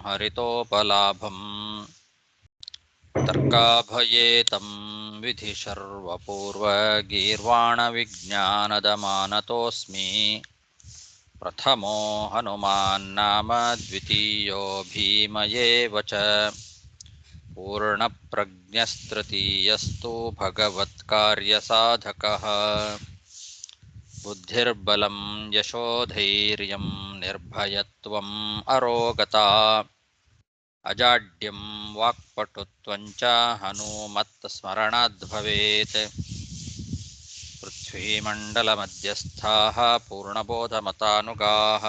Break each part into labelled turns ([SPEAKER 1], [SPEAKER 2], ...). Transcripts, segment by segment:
[SPEAKER 1] हरितोपलाभं तर्काभयेतं विधिशर्वपूर्वगीर्वाणविज्ञानदमानतोऽस्मि प्रथमो हनुमान्नाम द्वितीयो भीमयेव च पूर्णप्रज्ञस्तृतीयस्तु भगवत्कार्यसाधकः बुद्धिर्बलं यशोधैर्यं निर्भयत्वम् अरोगता अजाड्यं वाक्पटुत्वं च हनुमत्स्मरणाद् भवेत् पृथ्वीमण्डलमध्यस्थाः पूर्णबोधमतानुगाः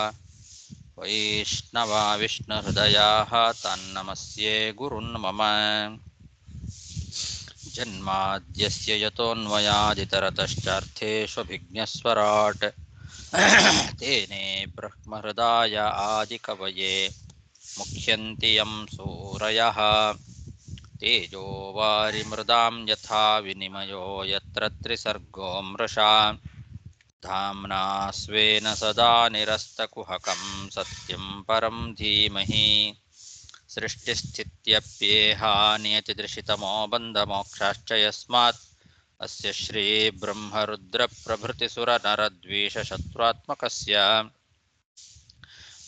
[SPEAKER 1] वैष्णवा विष्णुहृदयाः तन्नमस्ये गुरुन् मम जन्माद्यस्य यतोऽन्वयादितरतश्चार्थेष्वभिज्ञस्वराट् तेने ब्रह्महृदाय आदिकवये मुह्यन्ति यं सूरयः तेजो वारिमृदां यथा विनिमयो यत्र त्रिसर्गो मृषा धाम्ना स्वेन सदा निरस्तकुहकं सत्यं परं धीमहि सृष्टिस्थित्यप्येहा नियतिदृशितमो बन्धमोक्षाश्च यस्मात् अस्य श्रीब्रह्मरुद्रप्रभृतिसुरनरद्वीषशत्रुत्मकस्य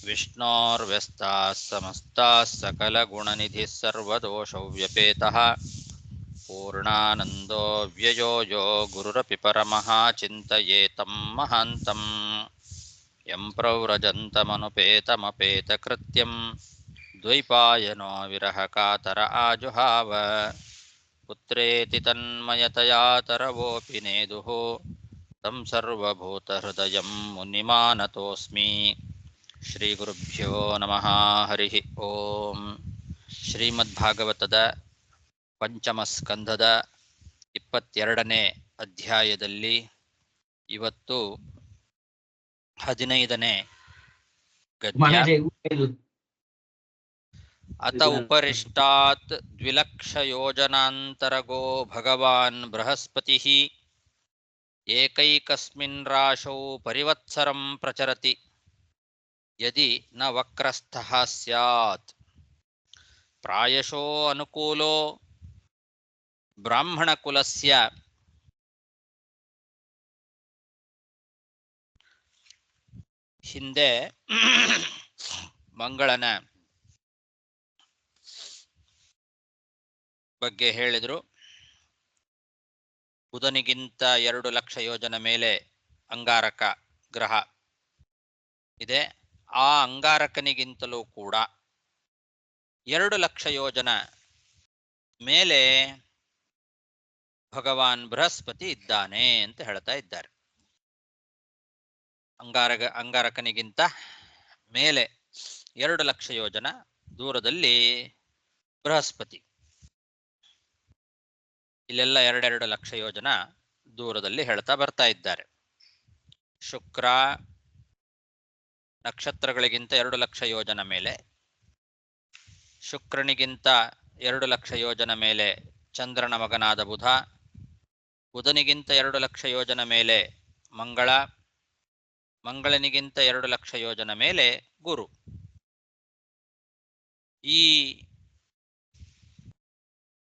[SPEAKER 1] विष्णोर्व्यस्ताः समस्ताः सकलगुणनिधिः सर्वदोषव्यपेतः पूर्णानन्दो व्ययो यो गुरुरपि परमः चिन्तयेतं महान्तं यं प्रव्रजन्तमनुपेतमपेतकृत्यं द्वैपायनो विरहकातर आजुहाव पुत्रेति तन्मयतया तरवोऽपि नेदुः तं सर्वभूतहृदयं मुनिमानतोऽस्मि ಶ್ರೀಗುರುಭ್ಯೋ ನಮಃ ಹರಿ ಓಂ. ಶ್ರೀಮದ್ಭಾಗವತದ ಪಂಚಮ ಸ್ಕಂಧದ 22ನೇ ಅಧ್ಯಾಯದಲ್ಲಿ ಇವತ್ತು 15ನೇ ಗದ್ಯ. ಅತ ಉಪರಿಷ್ಟಾತ್ ದ್ವಿಲಕ್ಷಯೋಜನಾಂತರಗೋ ಭಗವಾನ್ ಬೃಹಸ್ಪತಿಃ ಏಕೈಕಸ್ಮಿನ್ ರಾಶೌ ಪರಿವತ್ಸರಂ ಪ್ರಚರತಿ ಯದಿ ನ ವಕ್ರಸ್ಥಃ ಸ್ಯಾತ್ ಪ್ರಾಯಶೋ ಅನುಕೂಲೋ ಬ್ರಾಹ್ಮಣಕುಲಸ್ಯ ಹಿಂದೆ ಮಂಗಳನ ಬಗ್ಗೆ ಹೇಳಿದರು. ಬುಧನಿಗಿಂತ 2 ಲಕ್ಷ ಯೋಜನೆ ಮೇಲೆ ಅಂಗಾರಕ ಗ್ರಹ ಇದೆ. ಆ ಅಂಗಾರಕನಿಗಿಂತಲೂ ಕೂಡ 2 ಲಕ್ಷ ಯೋಜನ ಮೇಲೆ ಭಗವಾನ್ ಬೃಹಸ್ಪತಿ ಇದ್ದಾನೆ ಅಂತ ಹೇಳ್ತಾ ಇದ್ದಾರೆ. ಅಂಗಾರಕನಿಗಿಂತ ಮೇಲೆ 2 ಲಕ್ಷ ಯೋಜನ ದೂರದಲ್ಲಿ ಬೃಹಸ್ಪತಿ. ಇಲ್ಲೆಲ್ಲ 2 ಲಕ್ಷ ಯೋಜನ ದೂರದಲ್ಲಿ ಹೇಳ್ತಾ ಬರ್ತಾ ಇದ್ದಾರೆ. ಶುಕ್ರ ನಕ್ಷತ್ರಗಳಿಗಿಂತ 2 ಲಕ್ಷ ಯೋಜನ ಮೇಲೆ, ಶುಕ್ರನಿಗಿಂತ 2 ಲಕ್ಷ ಯೋಜನ ಮೇಲೆ ಚಂದ್ರನ ಮಗನಾದ ಬುಧ, ಬುಧನಿಗಿಂತ 2 ಲಕ್ಷ ಯೋಜನ ಮೇಲೆ ಮಂಗಳ, ಮಂಗಳನಿಗಿಂತ 2 ಲಕ್ಷ ಯೋಜನ ಮೇಲೆ ಗುರು. ಈ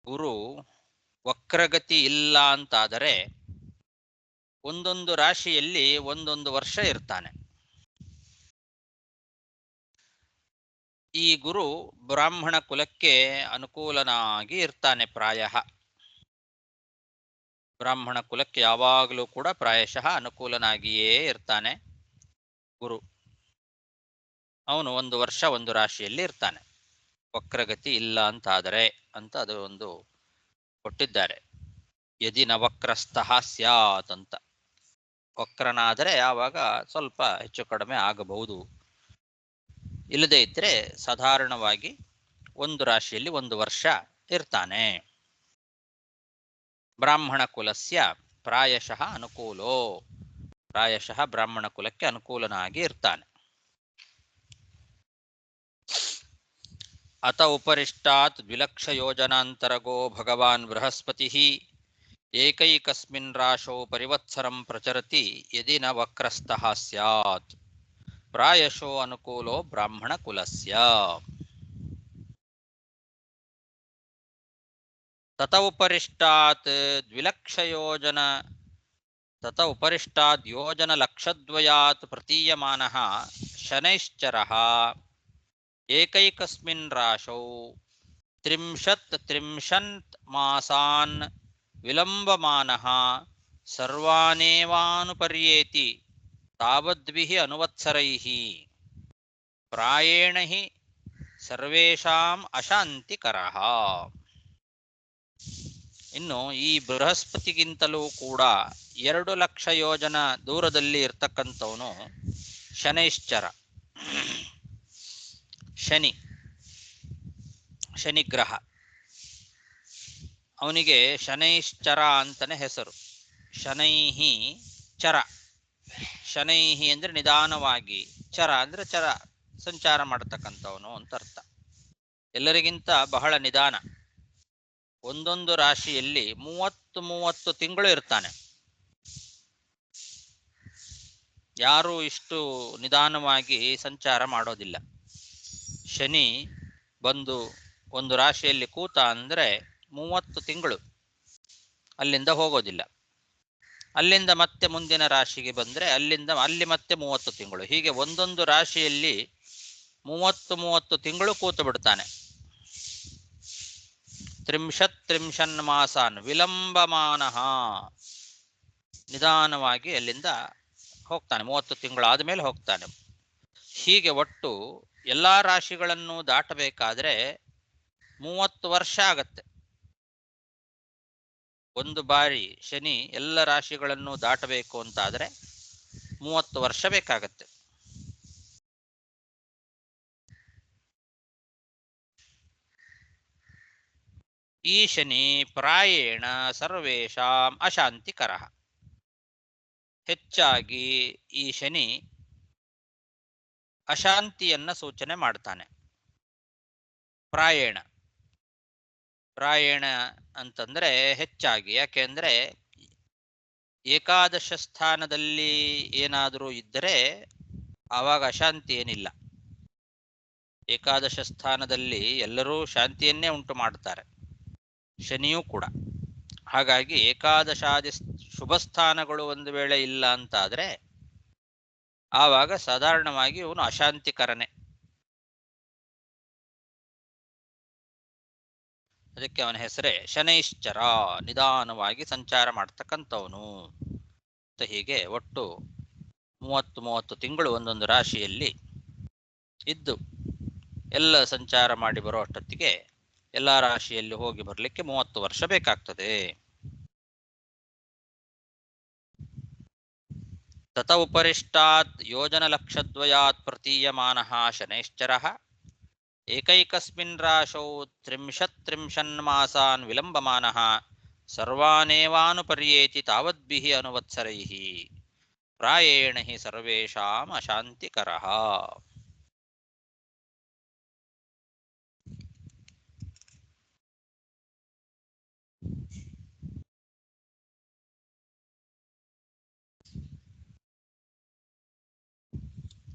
[SPEAKER 1] ಗುರು ವಕ್ರಗತಿ ಇಲ್ಲ ಅಂತಾದರೆ ಒಂದೊಂದು ರಾಶಿಯಲ್ಲಿ ಒಂದೊಂದು ವರ್ಷ ಇರ್ತಾನೆ. ಈ ಗುರು ಬ್ರಾಹ್ಮಣ ಕುಲಕ್ಕೆ ಅನುಕೂಲನಾಗಿ ಇರ್ತಾನೆ. ಬ್ರಾಹ್ಮಣ ಕುಲಕ್ಕೆ ಯಾವಾಗಲೂ ಕೂಡ ಪ್ರಾಯಶಃ ಅನುಕೂಲನಾಗಿಯೇ ಇರ್ತಾನೆ ಗುರು. ಅವನು ಒಂದು ವರ್ಷ ಒಂದು ರಾಶಿಯಲ್ಲಿ ಇರ್ತಾನೆ, ವಕ್ರಗತಿ ಇಲ್ಲ ಅಂತಾದರೆ ಅಂತ ಅದು ಒಂದು ಕೊಟ್ಟಿದ್ದಾರೆ. ಯದಿ ನ ವಕ್ರಸ್ಥಃ ಸ್ಯಾತ್ ಅಂತ. ವಕ್ರನಾದರೆ ಯಾವಾಗ ಸ್ವಲ್ಪ ಹೆಚ್ಚು ಕಡಿಮೆ ಆಗಬಹುದು, ಇಲ್ಲದೇ ಇದ್ರೆ ಸಾಧಾರಣವಾಗಿ ಒಂದು ರಾಶಿಯಲ್ಲಿ ಒಂದು ವರ್ಷ ಇರ್ತಾನೆ. ಬ್ರಾಹ್ಮಣ ಕುಲಸ್ಯ ಪ್ರಾಯಶಃ ಅನುಕೂಲೋ, ಪ್ರಾಯಶಃ ಬ್ರಾಹ್ಮಣ ಕುಲಕ್ಕೆ ಅನುಕೂಲನಾಗಿ ಇರ್ತಾನೆ. ಅತ ಉಪರಿಷ್ಟಾತ್ ದ್ವಿಲಕ್ಷ ಯೋಜನಾಂತರಗೋ ಭಗವಾನ್ ಬೃಹಸ್ಪತಿಃ ಏಕೈಕಸ್ಮಿನ್ ರಾಶೌ ಪರಿವತ್ಸರಂ ಪ್ರಚರತಿ ಯದಿ ನ ವಕ್ರಸ್ಥಃ ಸ್ಯಾತ್ ಪ್ರಾಯಶೋ ಅನುಕೂಲೋ ಬ್ರಾಹ್ಮಣ ಕುಲಸ್ಯ. ತತ ಉಪರಿಷ್ಟಾತ್ ದ್ವಿಲಕ್ಷಯೋಜನ ತತ ಉಪರಿಷ್ಟಾದ್ ಯೋಜನ ಲಕ್ಷದ್ವಯಾತ್ ಪ್ರತೀಯಮಾನಃ ಶನೈಶ್ಚರಃ ಏಕೈಕಸ್ಮಿನ್ ರಾಶೌ ತ್ರಿಂಶತ್ ಮಾಸಾನ್ ವಿಲಂಬಮಾನಃ ಸರ್ವಾನೇವಾನುಪರ್ಯೇತಿ ತಾವದ್ಭಿಃ ಅನುವತ್ಸರೈಃ ಪ್ರಾಯೇಣ ಹಿ ಸರ್ವೇಷಾಂ ಅಶಾಂತಿಕರಃ. ಇನ್ನು ಈ ಬೃಹಸ್ಪತಿಗಿಂತಲೂ ಕೂಡ 2 ಲಕ್ಷ ಯೋಜನ ದೂರದಲ್ಲಿ ಇರ್ತಕ್ಕಂಥವನು ಶನೈಶ್ಚರ. ಶನಿಗ್ರಹ. ಅವನಿಗೆ ಶನೈಶ್ಚರ ಅಂತಲೇ ಹೆಸರು. ಶನೈಹಿ ಚರ. ಶನೈಹಿ ಅಂದರೆ ನಿಧಾನವಾಗಿ, ಚರ ಅಂದರೆ ಚರ ಸಂಚಾರ ಮಾಡತಕ್ಕಂಥವನು ಅಂತ ಅರ್ಥ. ಎಲ್ಲರಿಗಿಂತ ಬಹಳ ನಿಧಾನ. ಒಂದೊಂದು ರಾಶಿಯಲ್ಲಿ 30 ತಿಂಗಳು ಇರ್ತಾನೆ. ಯಾರೂ ಇಷ್ಟು ನಿಧಾನವಾಗಿ ಸಂಚಾರ ಮಾಡೋದಿಲ್ಲ. ಶನಿ ಬಂದು ಒಂದು ರಾಶಿಯಲ್ಲಿ ಕೂತ ಅಂದರೆ 30 ತಿಂಗಳು ಅಲ್ಲಿಂದ ಹೋಗೋದಿಲ್ಲ. ಅಲ್ಲಿಂದ ಮತ್ತೆ ಮುಂದಿನ ರಾಶಿಗೆ ಬಂದರೆ ಅಲ್ಲಿ ಮತ್ತೆ 30 ತಿಂಗಳು. ಹೀಗೆ ಒಂದೊಂದು ರಾಶಿಯಲ್ಲಿ 30 ತಿಂಗಳು ಕೂತು ಬಿಡ್ತಾನೆ. ತ್ರಿಂಶನ್ ಮಾಸಾನ್ ವಿಲಂಬಮಾನಃ, ನಿಧಾನವಾಗಿ ಅಲ್ಲಿಂದ ಹೋಗ್ತಾನೆ. 30 ತಿಂಗಳು ಆದಮೇಲೆ ಹೋಗ್ತಾನೆ. ಹೀಗೆ ಒಟ್ಟು ಎಲ್ಲ ರಾಶಿಗಳನ್ನು ದಾಟಬೇಕಾದ್ರೆ 30 ವರ್ಷ ಆಗತ್ತೆ. ಒಂದು ಬಾರಿ ಶನಿ ಎಲ್ಲ ರಾಶಿಗಳನ್ನು ದಾಟಬೇಕು ಅಂತಾದರೆ 30 ವರ್ಷ ಬೇಕಾಗತ್ತೆ. ಈ ಶನಿ ಪ್ರಾಯೇಣ ಸರ್ವೇಷಾಂ ಅಶಾಂತಿಕರಃ. ಹೆಚ್ಚಾಗಿ ಈ ಶನಿ ಅಶಾಂತಿಯನ್ನ ಸೂಚನೆ ಮಾಡ್ತಾನೆ. ಪ್ರಾಯೇಣ ಅಂತಂದ್ರೆ ಹೆಚ್ಚಾಗಿ. ಯಾಕೆಂದ್ರೆ ಏಕಾದಶ ಸ್ಥಾನದಲ್ಲಿ ಏನಾದರೂ ಇದ್ದರೆ ಆವಾಗ ಅಶಾಂತಿ ಏನಿಲ್ಲ. ಏಕಾದಶ ಸ್ಥಾನದಲ್ಲಿ ಎಲ್ಲರೂ ಶಾಂತಿಯನ್ನೇ ಉಂಟು ಮಾಡ್ತಾರೆ, ಶನಿಯೂ ಕೂಡ. ಹಾಗಾಗಿ ಏಕಾದಶಾದಿ ಶುಭ ಸ್ಥಾನಗಳು ಒಂದು ವೇಳೆ ಇಲ್ಲ ಅಂತಾದರೆ ಆವಾಗ ಸಾಧಾರಣವಾಗಿ ಇವನು ಅಶಾಂತಿಕರನೇ. ಅದಕ್ಕೆ ಅವನ ಹೆಸರೇ ಶನೈಶ್ಚರ, ನಿಧಾನವಾಗಿ ಸಂಚಾರ ಮಾಡ್ತಕ್ಕಂಥವನು ಅಂತ. ಹೀಗೆ ಒಟ್ಟು 30 ತಿಂಗಳು ಒಂದೊಂದು ರಾಶಿಯಲ್ಲಿ ಇದ್ದು ಎಲ್ಲ ಸಂಚಾರ ಮಾಡಿ ಬರೋ ಅಷ್ಟೊತ್ತಿಗೆ ಎಲ್ಲ ರಾಶಿಯಲ್ಲಿ ಹೋಗಿ ಬರಲಿಕ್ಕೆ 30 ವರ್ಷ ಬೇಕಾಗ್ತದೆ. ತತ ಉಪರಿಷ್ಟಾತ್ ಯೋಜನ ಲಕ್ಷದ್ವಯಾತ್ ಪ್ರತೀಯಮಾನಃ ಶನೈಶ್ಚರಃ ಏಕೈಕಸ್ಮಿನ್ ರಾಶೌ ತ್ರಿಂಶನ್ ಮಾಸಾನ್ ವಿಲಂಬಮಾನಃ ಸರ್ವಾನೇವಾನುಪರ್ಯೇತಿ ತಾವದ್ಭಿಃ ಅನುವತ್ಸರೈಃ ಪ್ರಾಯೇಣ ಹಿ ಸರ್ವೇಷಾಂ ಅಶಾಂತಿಕರಃ.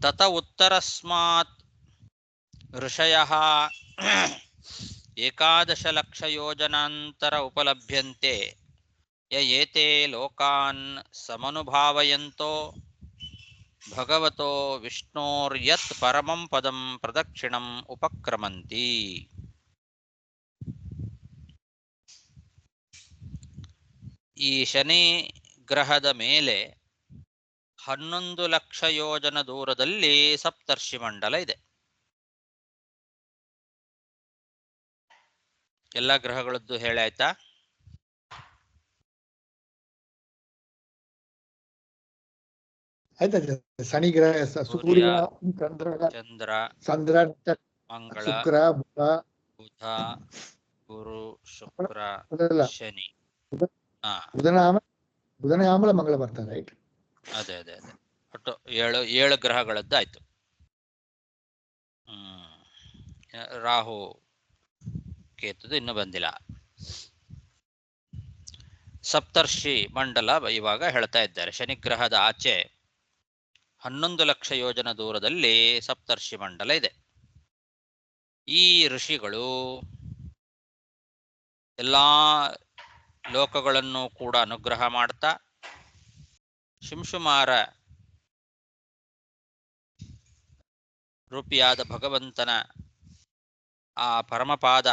[SPEAKER 1] ತತ ಉತ್ತರಸ್ಮಾತ್ ಋಷಯಃ ಏಕಾದಶ ಲಕ್ಷ ಯೋಜನಾಂತರ ಉಪಲಭ್ಯಂತೆ ಯೇತೆ ಲೋಕಾನ್ ಸಮನುಭಾವಯಂತೋ ಭಗವತೋ ವಿಷ್ಣೋರ್ಯತ್ ಪರಮಂ ಪದಂ ಪ್ರದಕ್ಷಿಣಂ ಉಪಕ್ರಮಂತಿ. ಈ ಶನಿ ಗ್ರಹದ ಮೇಲೆ 11 ಲಕ್ಷ ಯೋಜನ ದೂರದಲ್ಲಿ ಸಪ್ತರ್ಷಿ ಮಂಡಲ ಇದೆ. ಎಲ್ಲ ಗ್ರಹಗಳದ್ದು ಹೇಳಾಯ್ತಾ?
[SPEAKER 2] ಆಯ್ತಾ? ಶನಿ ಗ್ರಹ, ಸೂರ್ಯ, ಚಂದ್ರ, ಮಂಗಳ, ಶುಕ್ರ,
[SPEAKER 1] ಬುಧ, ಗುರು, ಶುಕ್ರ, ಶನಿ.
[SPEAKER 2] ಬುಧನ ಆಮೇಲೆ ಮಂಗಳ ಬರ್ತಾರೆ. ರೈಟ್?
[SPEAKER 1] ಅದೇ ಒಟ್ಟು 7 ಗ್ರಹಗಳದ್ದಾಯ್ತು. ರಾಹು ಕೇತುದು ಇನ್ನು ಬಂದಿಲ್ಲ. ಸಪ್ತರ್ಷಿ ಮಂಡಲ ಇವಾಗ ಹೇಳ್ತಾ ಇದ್ದಾರೆ. ಶನಿಗ್ರಹದ ಆಚೆ 11 ಲಕ್ಷ ಯೋಜನ ದೂರದಲ್ಲಿ ಸಪ್ತರ್ಷಿ ಮಂಡಲ ಇದೆ. ಈ ಋಷಿಗಳು ಎಲ್ಲ ಲೋಕಗಳನ್ನು ಕೂಡ ಅನುಗ್ರಹ ಮಾಡ್ತಾ ಶಿಂಶುಮಾರ ರೂಪಿಯಾದ ಭಗವಂತನ ಆ ಪರಮಪಾದ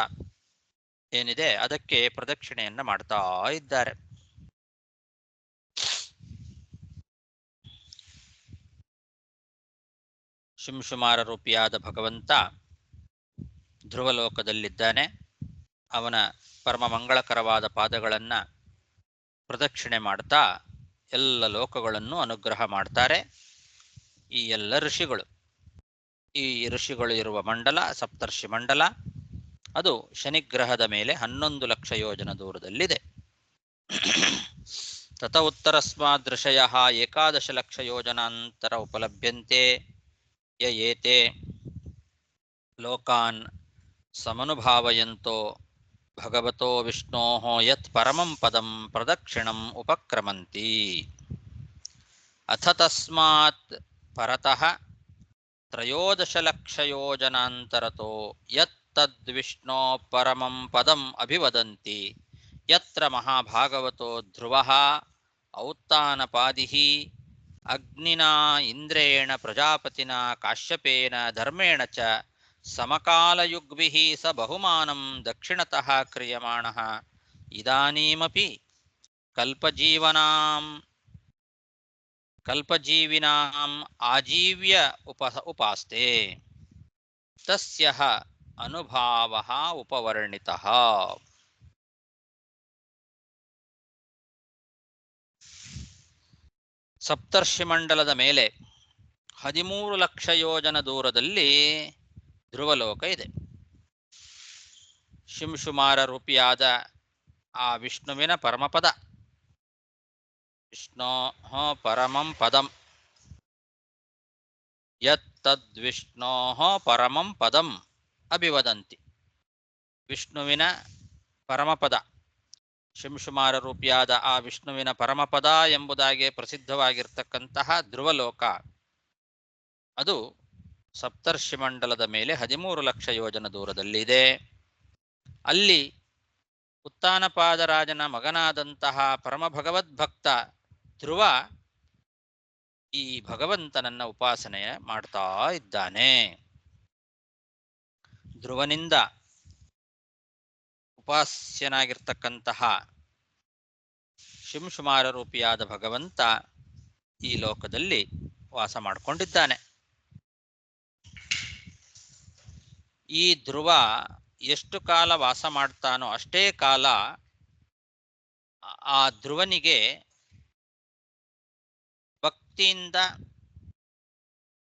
[SPEAKER 1] ಏನಿದೆ ಅದಕ್ಕೆ ಪ್ರದಕ್ಷಿಣೆಯನ್ನ ಮಾಡ್ತಾ ಇದ್ದಾರೆ. ಶಿಂಶುಮಾರ ರೂಪಿಯಾದ ಭಗವಂತ ಧ್ರುವಲೋಕದಲ್ಲಿದ್ದಾನೆ. ಅವನ ಪರಮ ಮಂಗಳಕರವಾದ ಪಾದಗಳನ್ನು ಪ್ರದಕ್ಷಿಣೆ ಮಾಡ್ತಾ ಎಲ್ಲ ಲೋಕಗಳನ್ನು ಅನುಗ್ರಹ ಮಾಡ್ತಾರೆ ಈ ಎಲ್ಲ ಋಷಿಗಳು. ಈ ಋಷಿಗಳು ಇರುವ ಮಂಡಲ ಸಪ್ತರ್ಷಿ ಮಂಡಲ, ಅದು ಶನಿಗ್ರಹದ ಮೇಲೆ 11 ಲಕ್ಷ ಯೋಜನ ದೂರದಲ್ಲಿದೆ. ತತ ಉತ್ತರಸ್ಮಾದ್ ಋಷಯಃ 11 ಲಕ್ಷ ಯೋಜನಾಂತರ ಉಪಲಭ್ಯಂತೆ ಯ ಏತೆ ಲೋಕಾನ್ ಸಮನುಭಾವಯಂತೋ ಭಗವತೋ ವಿಷ್ಣೋಃ ಯತ್ ಪರಮಂ ಪದಂ ಪ್ರದಕ್ಷಿಣಂ ಉಪಕ್ರಮಂತಿ. ಅಥ ತಸ್ಮಾತ್ ಪರತಃ 13 ಲಕ್ಷ ಯೋಜನಾಂತರತೋ ಯತ್ ತದ್ವಿಷ್ಣೋ ಪರಮಂ ಪದಂ ಅಭಿವದಂತಿ ಯತ್ರ ಮಹಾಭಾಗವತೋ ಧ್ರುವಃ ಔತ್ತಾನಪಾದಿಃ ಅಗ್ನಿನಾ ಇಂದ್ರೇಣ ಪ್ರಜಾಪತಿನಾ ಕಾಶ್ಯಪೇನ ಧರ್ಮೇಣ ಚ ಸಮಕಾಲಯುಗ್ಭಿಃ ಸ ಬಹುಮಾನಂ ದಕ್ಷಿಣತಃ ಕ್ರಿಯಮಾಣಃ ಇದಾನೀಮಪಿ ಕಲ್ಪಜೀವಿನಾಂ ಆಜೀವ್ಯ ಉಪಾಸ್ತೆ ತಸ್ಯಃ ಅನುಭಾವಃ ಉಪವರ್ಣಿತಃ. ಸಪ್ತರ್ಷಿ ಮಂಡಲದ ಮೇಲೆ 13 ಲಕ್ಷ ಯೋಜನ ದೂರದಲ್ಲಿ ಧ್ರುವಲೋಕ ಇದೆ. ಶಿಂಶುಮಾರ ರೂಪಿಯಾದ ಆ ವಿಷ್ಣುವಿನ ಪರಮಪದ, ವಿಷ್ಣೋ ಪರಮಂ ಪದಂ ಯತ್ ತದ್ವಿಷ್ಣೋ ಪರಮಂ ಪದಂ ಅಭಿವದಂತಿ. ವಿಷ್ಣುವಿನ ಪರಮಪದ, ಶಿಂಶುಮಾರ ರೂಪಿಯಾದ ಆ ವಿಷ್ಣುವಿನ ಪರಮಪದ ಎಂಬುದಾಗಿ ಪ್ರಸಿದ್ಧವಾಗಿರ್ತಕ್ಕಂತಹ ಧ್ರುವಲೋಕ, ಅದು ಸಪ್ತರ್ಷಿ ಮಂಡಲದ ಮೇಲೆ 13 ಲಕ್ಷ ಯೋಜನ ದೂರದಲ್ಲಿದೆ. ಅಲ್ಲಿ ಉತ್ತಾನಪಾದರಾಜನ ಮಗನಾದಂತಹ ಪರಮ ಭಗವದ್ಭಕ್ತ ಧ್ರುವ ಈ ಭಗವಂತನನ್ನ ಉಪಾಸನೆ ಮಾಡ್ತಾ ಇದ್ದಾನೆ. ಧ್ರುವನಿಂದ ಉಪಾಸ್ಯನಾಗಿರ್ತಕ್ಕಂತಹ ಶಿಂಶುಮಾರ ರೂಪಿಯಾದ ಭಗವಂತ ಈ ಲೋಕದಲ್ಲಿ ವಾಸ ಮಾಡಿಕೊಂಡಿದ್ದಾನೆ. ಈ ಧ್ರುವ ಎಷ್ಟು ಕಾಲ ವಾಸ ಮಾಡ್ತಾನೋ ಅಷ್ಟೇ ಕಾಲ ಆ ಧ್ರುವನಿಗೆ ಭಕ್ತಿಯಿಂದ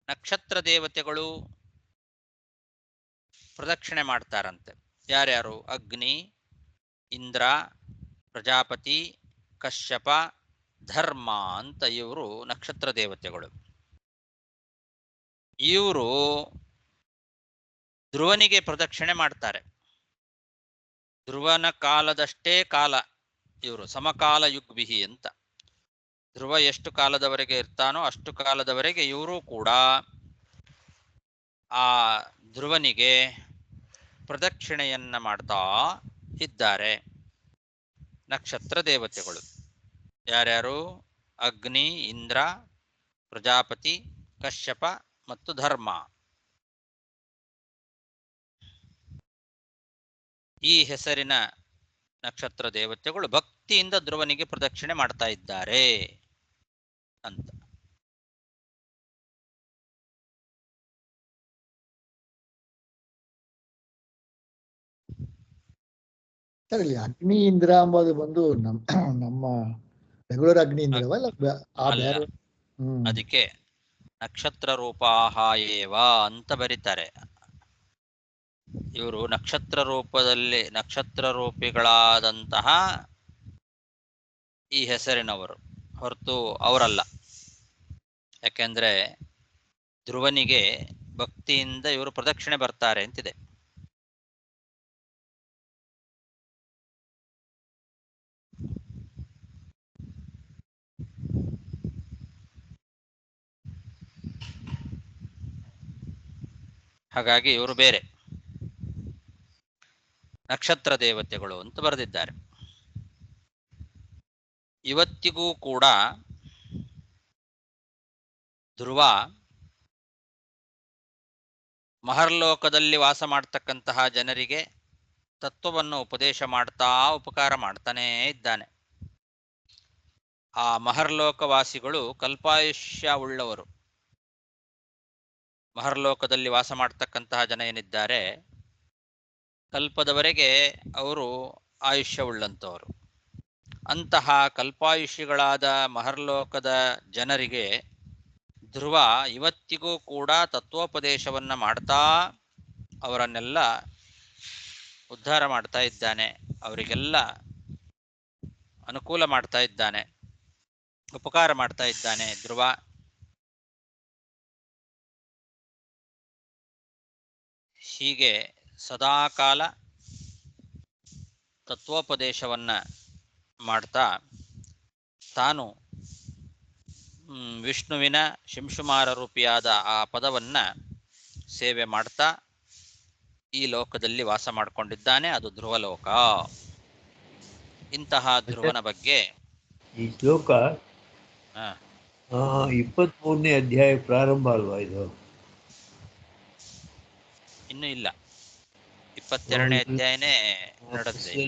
[SPEAKER 1] ನಕ್ಷತ್ರ ದೇವತೆಗಳು ಪ್ರದಕ್ಷಿಣೆ ಮಾಡ್ತಾರಂತೆ. ಯಾರ್ಯಾರು? ಅಗ್ನಿ, ಇಂದ್ರ, ಪ್ರಜಾಪತಿ, ಕಶ್ಯಪ, ಧರ್ಮ ಅಂತ ಇವರು ನಕ್ಷತ್ರ ದೇವತೆಗಳು. ಇವರು ಧ್ರುವನಿಗೆ ಪ್ರದಕ್ಷಿಣೆ ಮಾಡ್ತಾರೆ. ಧ್ರುವನ ಕಾಲದಷ್ಟೇ ಕಾಲ ಇವರು ಸಮಕಾಲ ಯುಗ್ಭಿಹಿ ಅಂತ. ಧ್ರುವ ಎಷ್ಟು ಕಾಲದವರೆಗೆ ಇರ್ತಾನೋ ಅಷ್ಟು ಕಾಲದವರೆಗೆ ಇವರು ಕೂಡ ಆ ಧ್ರುವನಿಗೆ ಪ್ರದಕ್ಷಿಣೆಯನ್ನ ಮಾಡ್ತಾ ಇದ್ದಾರೆ. ನಕ್ಷತ್ರ ದೇವತೆಗಳು ಯಾರ್ಯಾರು? ಅಗ್ನಿ, ಇಂದ್ರ, ಪ್ರಜಾಪತಿ, ಕಶ್ಯಪ ಮತ್ತು ಧರ್ಮ. ಈ ಹೆಸರಿನ ನಕ್ಷತ್ರ ದೇವತೆಗಳು ಭಕ್ತಿಯಿಂದ ಧ್ರುವನಿಗೆ ಪ್ರದಕ್ಷಿಣೆ ಮಾಡ್ತಾ ಇದ್ದಾರೆ ಅಂತ.
[SPEAKER 2] ಸರ್, ಇಲ್ಲಿ ಅಗ್ನಿ ಇಂದ್ರ ಎಂಬುದು ಬಂದು ನಮ್ಮ ಬೆಂಗಳೂರು ಅಗ್ನಿ ಇಂದ್ರವಲ್ಲ, ಬೇರೆ?
[SPEAKER 1] ಅದಕ್ಕೆ ನಕ್ಷತ್ರ ರೂಪಾಹ ಏವ ಅಂತ ಬರೀತಾರೆ. ಇವರು ನಕ್ಷತ್ರ ರೂಪದಲ್ಲಿ ನಕ್ಷತ್ರ ರೂಪಿಗಳಾದಂತಹ ಈ ಹೆಸರಿನವರು ಹೊರತು ಅವರಲ್ಲ. ಯಾಕೆಂದ್ರೆ ಧ್ರುವನಿಗೆ ಭಕ್ತಿಯಿಂದ ಇವರು ಪ್ರದಕ್ಷಿಣೆ ಬರ್ತಾರೆ ಅಂತಿದೆ. ಹಾಗಾಗಿ ಇವರು ಬೇರೆ. ನಕ್ಷತ್ರ ದೇವತೆಗಳು ಅಂತ ಬರೆದಿದ್ದಾರೆ. ಇವತ್ತಿಗೂ ಕೂಡ ಧ್ರುವ ಮಹರ್ಲೋಕದಲ್ಲಿ ವಾಸ ಮಾಡ್ತಕ್ಕಂತಹ ಜನರಿಗೆ ತತ್ವವನ್ನು ಉಪದೇಶ ಮಾಡ್ತಾ ಉಪಕಾರ ಮಾಡ್ತಾನೇ ಇದ್ದಾನೆ. ಆ ಮಹರ್ಲೋಕವಾಸಿಗಳು ಕಲ್ಪಾಯುಷ್ಯ ಉಳ್ಳವರು. ಮಹರ್ಲೋಕದಲ್ಲಿ ವಾಸ ಮಾಡ್ತಕ್ಕಂತಹ ಜನ ಏನಿದ್ದಾರೆ, ಕಲ್ಪದವರೆಗೆ ಅವರು ಆಯುಷ್ಯವುಳ್ಳಂಥವರು. ಅಂತಹ ಕಲ್ಪಾಯುಷ್ಯಗಳಾದ ಮಹರ್ಲೋಕದ ಜನರಿಗೆ ಧ್ರುವ ಇವತ್ತಿಗೂ ಕೂಡ ತತ್ವೋಪದೇಶವನ್ನ ಮಾಡ್ತಾ ಅವರನ್ನೆಲ್ಲ ಉದ್ಧಾರ ಮಾಡ್ತಾ ಇದ್ದಾನೆ, ಅವರಿಗೆಲ್ಲ ಅನುಕೂಲ ಮಾಡ್ತಾ ಇದ್ದಾನೆ, ಉಪಕಾರ ಮಾಡ್ತಾ ಇದ್ದಾನೆ ಧ್ರುವ. ಹೀಗೆ ಸದಾಕಾಲ ತತ್ವೋಪದೇಶವನ್ನ ಮಾಡ್ತಾ ತಾನು ವಿಷ್ಣುವಿನ ಶಿಂಶುಮಾರ ರೂಪಿಯಾದ ಆ ಪದವನ್ನ ಸೇವೆ ಮಾಡ್ತಾ ಈ ಲೋಕದಲ್ಲಿ ವಾಸ ಮಾಡಿಕೊಂಡಿದ್ದಾನೆ. ಅದು ಧ್ರುವಲೋಕ. ಇಂತಹ ಧ್ರುವನ ಬಗ್ಗೆ
[SPEAKER 3] ಈ ಶ್ಲೋಕ 23ನೇ ಅಧ್ಯಾಯ ಪ್ರಾರಂಭ ಅಲ್ವಾ ಇದು?
[SPEAKER 1] ಇನ್ನೂ ಇಲ್ಲ, 22ನೇ ಅಧ್ಯಾಯನೇ ನಡೆದಿದೆ.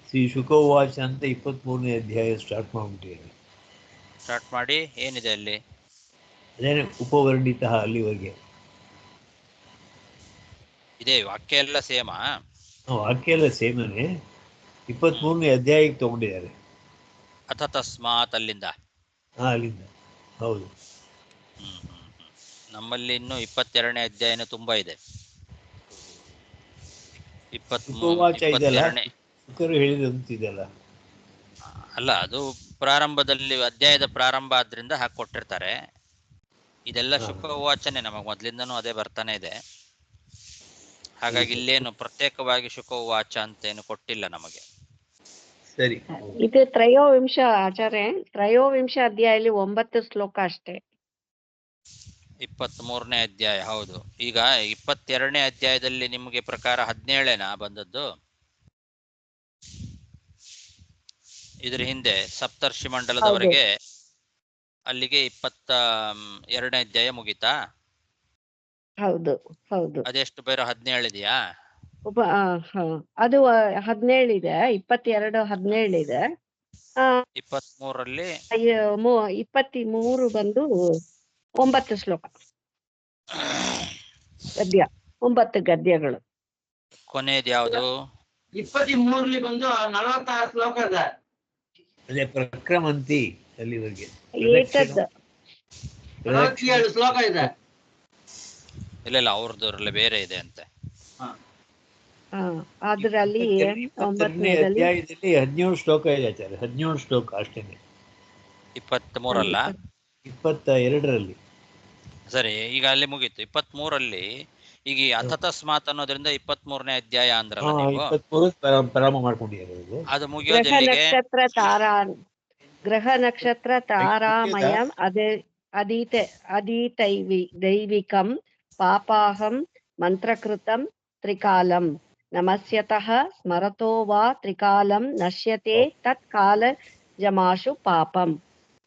[SPEAKER 3] ಶ್ರೀ ಶುಕೋವಾಚ ಅಂತ 23ನೇ ಅಧ್ಯಾಯ ಸ್ಟಾರ್ಟ್ ಮಾಡ್ಬಿಟ್ಟಿದ್ದಾರೆ.
[SPEAKER 1] ಸ್ಟಾರ್ಟ್ ಮಾಡಿ ಏನಿದೆ ಅಲ್ಲಿ?
[SPEAKER 3] ಅದೇನೆ ಉಪವರ್ಣಿತ ಅಲ್ಲಿವರೆಗೆ
[SPEAKER 1] ಇದೆ. ವಾಕ್ಯ ಎಲ್ಲ ಸೇಮಾ?
[SPEAKER 3] ವಾಕ್ಯ ಎಲ್ಲ ಸೇಮನೆ. 23ನೇ ಅಧ್ಯಾಯಕ್ಕೆ ತಗೊಂಡಿದ್ದಾರೆ.
[SPEAKER 1] ಅಥ ತಸ್ಮಾತ್ ಅಲ್ಲಿಂದ
[SPEAKER 3] ಅಲ್ಲಿಂದ ಹೌದು.
[SPEAKER 1] ನಮ್ಮಲ್ಲಿ ಇನ್ನು 22ನೇ ಅಧ್ಯಾಯನ ತುಂಬಾ ಇದೆ.
[SPEAKER 3] 23 ಹೇಳಿದಂತಿದೆಯಲ್ಲ.
[SPEAKER 1] ಅಲ್ಲ, ಅದು ಪ್ರಾರಂಭದಲ್ಲಿ ಅಧ್ಯಾಯದ ಪ್ರಾರಂಭ ಆದ್ರಿಂದ ಹಾಕೊಟ್ಟಿರ್ತಾರೆ. ಇದೆಲ್ಲ ಶುಕವಾಚನೆ, ನಮಗ್ ಮೊದ್ಲಿಂದನೂ ಅದೇ ಬರ್ತಾನೆ ಇದೆ. ಹಾಗಾಗಿ ಇಲ್ಲೇನು ಪ್ರತ್ಯೇಕವಾಗಿ ಶುಕವಾಚ ಅಂತೇನು ಕೊಟ್ಟಿಲ್ಲ ನಮಗೆ.
[SPEAKER 3] ಸರಿ,
[SPEAKER 4] ಇದು ತ್ರಯೋವಿಂಶ ಆಚಾರ್ಯ, ತ್ರಯೋವಿಂಶ ಅಧ್ಯಾಯದಲ್ಲಿ 9 ಶ್ಲೋಕ ಅಷ್ಟೇ.
[SPEAKER 1] 23ನೇ ಅಧ್ಯಾಯ ಹೌದು. ಈಗ 22ನೇ ಅಧ್ಯಾಯದಲ್ಲಿ ನಿಮಗೆ ಪ್ರಕಾರ 17ನೇನಾ ಬಂದದ್ದು? ಇದ್ರ ಹಿಂದೆ ಸಪ್ತರ್ಷಿ ಮಂಡಲದವರೆಗೆ ಅಲ್ಲಿಗೆ 22ನೇ ಅಧ್ಯಾಯ ಮುಗಿತಾ?
[SPEAKER 4] ಹೌದು ಹೌದು.
[SPEAKER 1] ಅದೆಷ್ಟು ಬೇರೆ 17 ಇದೆಯಾ?
[SPEAKER 4] ಅದು 17 ಇದೆ, 22 17 ಇದೆ.
[SPEAKER 1] 23ರಲ್ಲಿ
[SPEAKER 4] 23 ಬಂದು 9 ಶ್ಲೋಕ ಗದ್ಯ, 9 ಗದ್ಯಗಳು.
[SPEAKER 1] ಕೊನೆಯದು ಯಾವುದು?
[SPEAKER 5] 23ರಲ್ಲಿ ಬಂದು 46 ಶ್ಲೋಕ ಇದೆ.
[SPEAKER 3] ಅದೇ ಪ್ರಕ್ರಮಂತಿ ಅಲ್ಲಿವರೆಗೆ
[SPEAKER 4] ಏತದ್
[SPEAKER 5] 47 ಶ್ಲೋಕ ಇದೆ.
[SPEAKER 1] ಇಲ್ಲ ಅವ್ರದ್ರಲ್ಲಿ ಬೇರೆ ಇದೆ ಅಂತೆ.
[SPEAKER 4] ಅದ್ರಲ್ಲಿ
[SPEAKER 3] 22ನೇ ಅಧ್ಯಾಯದಲ್ಲಿ 17 ಶ್ಲೋಕ ಇದೆ ಆಚಾರ್ಯ. 17 ಶ್ಲೋಕ ಅಷ್ಟೇನೆ.
[SPEAKER 1] 23ರಲ್ಲ,
[SPEAKER 3] 22ರಲ್ಲಿ.
[SPEAKER 1] ಸರಿ, ಈಗ ಅಲ್ಲಿ ಮುಗೀತು. 23ರಲ್ಲಿ ಈಗ ಅಥತಸ್ಮಾತ್ ಅನ್ನೋದ್ರಿಂದ 23ನೇ ಅಧ್ಯಾಯ ಅಂದ್ರಲ್ಲ ನೀವು.
[SPEAKER 3] 23 ಪ್ರಾರಂಭ ಮಾಡ್ಕೊಂಡಿದ್ದಾರೆ.
[SPEAKER 1] ಅದು ಮುಗಿಯೋದೆಲ್ಲಿಗೆ?
[SPEAKER 4] ಗ್ರಹ ನಕ್ಷತ್ರ ತಾರಾಮಯಂ ದೈವಿಕಂ ಪಾಪಾಹಂ ಮಂತ್ರಕೃತಂ ತ್ರಿಕಾಲಂ ನಮಸ್ಯತಃ ಸ್ಮರತೋ ವಾ ತ್ರಿಕಾಲಂ ನಶ್ಯತೆ ತತ್ಕಾಲ ಜಮಾಶು ಪಾಪಂ.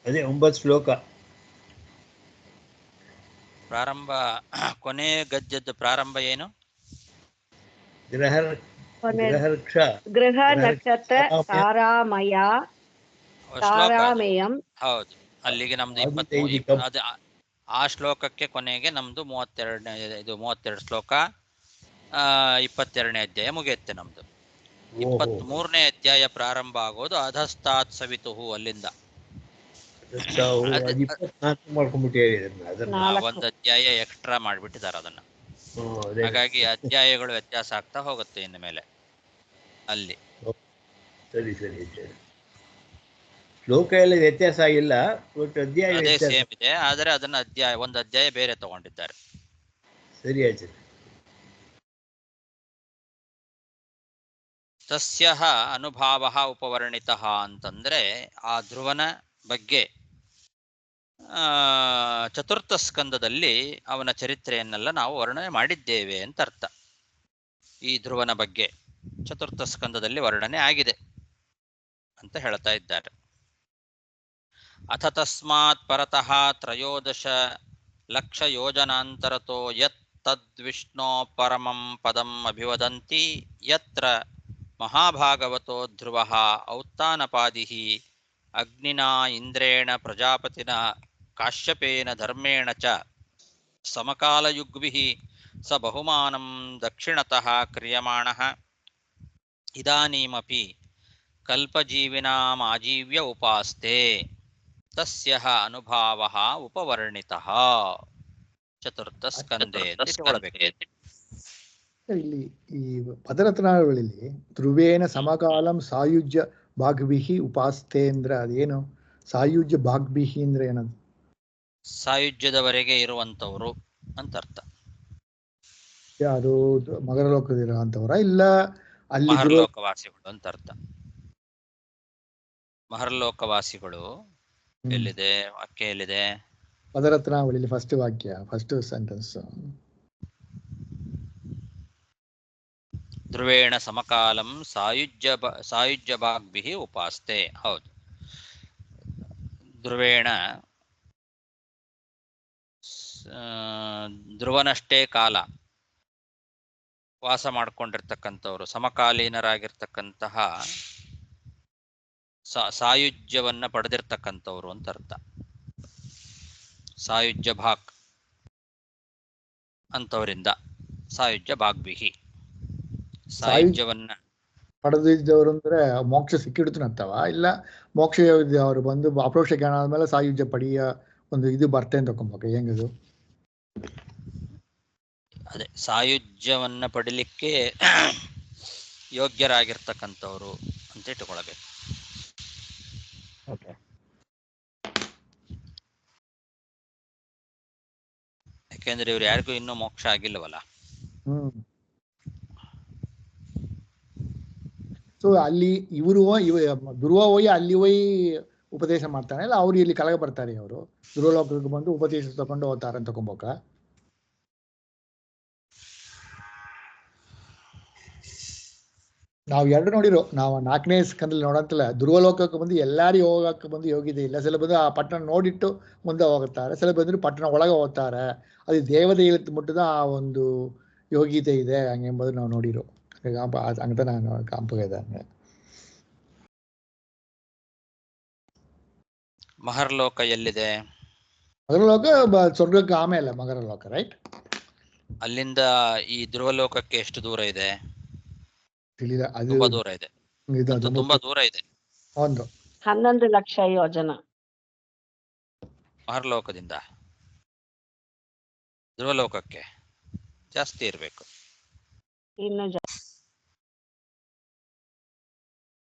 [SPEAKER 3] ಅದೇ 9 ಶ್ಲೋಕ.
[SPEAKER 1] ಪ್ರಾರಂಭ ಕೊನೆ ಗದ್ಯದ ಪ್ರಾರಂಭ ಏನು?
[SPEAKER 4] ಗೃಹ ನಕ್ಷತ್ರ ತಾರಾಮಯಂ.
[SPEAKER 1] ಹೌದು, ಅಲ್ಲಿಗೆ ನಮ್ದು 23. ಆ ಶ್ಲೋಕಕ್ಕೆ ಕೊನೆಗೆ ನಮ್ದು 32 ಶ್ಲೋಕ. 22ನೇ ಅಧ್ಯಾಯ ಮುಗಿಯುತ್ತೆ ನಮ್ದು. 23ನೇ ಅಧ್ಯಾಯ ಪ್ರಾರಂಭ ಆಗೋದು ಅಧಸ್ತಾತ್ ಸವಿತುಹು ಅಲ್ಲಿಂದ. ಒಂದು ಅಧ್ಯಾಯ ಎಕ್ಸ್ಟ್ರಾ ಮಾಡ್ಬಿಟ್ಟಿದ್ದಾರೆ ಅದನ್ನ. ಹಾಗಾಗಿ ಅಧ್ಯಾಯಗಳು ವ್ಯತ್ಯಾಸ ಆಗ್ತಾ ಹೋಗುತ್ತೆ ಇನ್ನು ಮೇಲೆ ಅಲ್ಲಿ.
[SPEAKER 3] ಸರಿ ಸರಿ, ಶ್ಲೋಕ ಎಲ್ಲ ವ್ಯತ್ಯಾಸ ಆಗಿಲ್ಲ, ಅಧ್ಯಾಯ
[SPEAKER 1] ಅದೇ ಸೇಮ್ ಇದೆ. ಆದ್ರೆ ಅದನ್ನ ಒಂದು ಅಧ್ಯಾಯ ಬೇರೆ ತಗೊಂಡಿದ್ದಾರೆ.
[SPEAKER 3] ಸರಿ ಆಚಾರ್ಯ.
[SPEAKER 1] ತಸ್ಯಃ ಅನುಭಾವಃ ಉಪವರ್ಣಿತಃ ಅಂತಂದ್ರೆ ಆ ಧ್ರುವನ ಬಗ್ಗೆ ಚತುರ್ಥ ಸ್ಕಂದದಲ್ಲಿ ಅವನ ಚರಿತ್ರೆಯನ್ನೆಲ್ಲ ನಾವು ವರ್ಣನೆ ಮಾಡಿದ್ದೇವೆ ಅಂತ ಅರ್ಥ. ಈ ಧ್ರುವನ ಬಗ್ಗೆ ಚತುರ್ಥ ಸ್ಕಂದದಲ್ಲಿ ವರ್ಣನೆ ಆಗಿದೆ ಅಂತ ಹೇಳ್ತಾ ಇದ್ದಾರೆ. ಅಥ ತಸ್ಮಾತ್ ಪರತಃ ತ್ರಯೋದಶ ಲಕ್ಷ ಯೋಜನಾಂತರತೋ ಯತ್ ತದ್ವಿಷ್ಣೋ ಪರಮಂ ಪದಂ ಅಭಿವದಂತಿ ಯತ್ರ ಮಹಾಭಾಗವತೋ ಧ್ರುವಃ ಔತ್ತಾನಪಾದಿಃ ಅಗ್ನಿನಾ ಇಂದ್ರೇಣ ಪ್ರಜಾಪತಿನ ಕಾಶ್ಯಪೇನ ಧರ್ಮೇಣ ಚ ಸಮಕಾಲಯುಗ್ಭಿಃ ಸ ಬಹುಮಾನಂ ದಕ್ಷಿಣತಃ ಕ್ರಿಯಮಾಣಃ ಇದಾನೀಮಪಿ ಕಲ್ಪಜೀವಿನಾಂ ಆಜೀವ್ಯ ಉಪಾಸ್ತೆ ತಸ್ಯಃ ಅನುಭಾವಃ ಉಪವರ್ಣಿತಃ ಚತುರ್ಥ ಸ್ಕಂದೇ ಅಂತ ಇಟ್ಕೊಳ್ಬೇಕು.
[SPEAKER 2] ಇಲ್ಲಿ ಈ ಪದರತ್ನಾವಳಿಲಿ ಧ್ರುವೇನ ಸಮಕಾಲಂ ಸಾಯುಜ್ಯ ಭಾಗ್ಭಿಹಿ ಉಪಾಸ್ತೇಂದ್ರ ಅದೇನು ಸಾಯುಜ್ಯ ಭಾಗ್ಭಿಹಿ ಅಂದ್ರೆ ಏನದು?
[SPEAKER 1] ಸಾಯುಜ್ಯದವರೆಗೆ ಇರುವಂತವರು ಅಂತ ಅರ್ಥ.
[SPEAKER 2] ಯಾರು ಮಕರ ಲೋಕದಿರೋ ಅಂತವ್ರ ಇಲ್ಲ ಅಲ್ಲಿ
[SPEAKER 1] ಮಹರ್ಲೋಕವಾಸಿಗಳು ಅಂತ ಅರ್ಥ. ಮಹರ್ಲೋಕವಾಸಿಗಳು ಎಲ್ಲಿದೆ ವಾಕ್ಯ ಎಲ್ಲಿದೆ?
[SPEAKER 2] ಪದರತ್ನಾವಳಿಲಿ ಫಸ್ಟ್ ವಾಕ್ಯ ಫಸ್ಟ್ ಸೆಂಟೆನ್ಸ್.
[SPEAKER 1] ಧ್ರುವೇಣ ಸಮಕಾಲಂ ಸಾಯುಜ್ಯ ಭಾಗ್ಭಿಃ ಉಪಾಸ್ತೆ. ಹೌದು, ಧ್ರುವೇಣ ಧ್ರುವನಷ್ಟೇ ಕಾಲ ವಾಸ ಮಾಡಿಕೊಂಡಿರ್ತಕ್ಕಂಥವ್ರು, ಸಮಕಾಲೀನರಾಗಿರ್ತಕ್ಕಂತಹ ಸಾಯುಜ್ಯವನ್ನ ಪಡೆದಿರ್ತಕ್ಕಂಥವ್ರು ಅಂತ ಅರ್ಥ. ಸಾಯುಜ್ಯ ಭಾಗ್ ಅಂತವರಿಂದ ಸಾಯುಜ್ಯ ಭಾಗ್ಭಿಹಿ, ಸಾಯುಜ್ಯವನ್ನ
[SPEAKER 2] ಪಡೆದಿದ್ದವರು ಅಂದ್ರೆ ಮೋಕ್ಷ ಸಿಕ್ಕಿಡ್ತು ಅಂತವ ಇಲ್ಲ ಮೋಕ್ಷ ಅವರು ಬಂದು ಅಪ್ರೋಕ್ಷ ಜ್ಞಾನ ಆದ್ಮೇಲೆ ಸಾಯುಜ್ಯ ಪಡೆಯ ಒಂದು ಇದು ಬರ್ತೆ ಅಂತ ತಕೊಂಬೇಕು ಹೆಂಗದು?
[SPEAKER 1] ಅದೇ ಸಾಯುಜ್ಯವನ್ನ ಪಡಿಲಿಕ್ಕೆ ಯೋಗ್ಯರಾಗಿರ್ತಕ್ಕಂಥವ್ರು ಅಂತ ಇಟ್ಟುಕೊಳ್ಬೇಕು. ಯಾಕೆಂದ್ರೆ ಇವ್ರು ಯಾರಿಗೂ ಇನ್ನೂ ಮೋಕ್ಷ ಆಗಿಲ್ಲವಲ್ಲ.
[SPEAKER 2] ಸೊ ಅಲ್ಲಿ ಇವರು ಧ್ರುವ ಹೋಗಿ ಅಲ್ಲಿ ಹೋಗಿ ಉಪದೇಶ ಮಾಡ್ತಾನೆ ಇಲ್ಲ ಅವ್ರು ಇಲ್ಲಿ ಕೆಳಗೆ ಬರ್ತಾರೆ, ಅವರು ಧ್ರುವಲೋಕಕ್ಕೆ ಬಂದು ಉಪದೇಶ ತಗೊಂಡು ಹೋಗ್ತಾರೆ ಅಂತ ತಕೊಂಬೋಕ? ನಾವು ಎರಡು ನೋಡಿರೋ, ನಾವು 4ನೇ ಸ್ಕಂದಲ್ಲಿ ನೋಡಂತಲ್ಲ, ಧ್ರುವಲೋಕಕ್ಕೆ ಬಂದು ಎಲ್ಲಾರು ಹೋಗಕ್ಕೆ ಬಂದು ಯೋಗ್ಯತೆ ಇಲ್ಲ. ಸಿಲ ಬಂದು ಆ ಪಟ್ಟಣ ನೋಡಿಟ್ಟು ಮುಂದೆ ಹೋಗುತ್ತಾರೆ, ಸಿಲ ಬಂದ್ರು ಪಟ್ಟಣ ಒಳಗೆ ಹೋಗ್ತಾರೆ. ಅದು ದೇವತೆ ಮುಟ್ಟದ ಆ ಒಂದು ಯೋಗ್ಯತೆ ಇದೆ ಹಂಗೆಂಬುದು ನಾವು ನೋಡಿರೋ ಅಂತ ನಾನು ಕಾಂಪಗಿದೆ.
[SPEAKER 1] ಮಹರ್ಲೋಕ ಎಲ್ಲಿದೆ?
[SPEAKER 2] ಮಗರಲೋಕ ಸ್ವರ್ಗಕ್ಕೆ ಆಮೇಲೆ ಮಗರಲೋಕ, ರೈಟ್?
[SPEAKER 1] ಅಲ್ಲಿಂದ ಈ ಧ್ರುವಲೋಕಕ್ಕೆ ಎಷ್ಟು ದೂರ ಇದೆ?
[SPEAKER 2] ತಿಳಿದ ಅದು
[SPEAKER 1] ತುಂಬಾ ದೂರ ಇದೆ. ತುಂಬಾ ದೂರ ಇದೆ.
[SPEAKER 2] ಒಂದು
[SPEAKER 4] 11 ಲಕ್ಷ ಯೋಜನ
[SPEAKER 1] ಮಹರ್ಲೋಕದಿಂದ ಧ್ರುವಲೋಕಕ್ಕೆ ಜಾಸ್ತಿ ಇರಬೇಕು.
[SPEAKER 4] ಇನ್ನು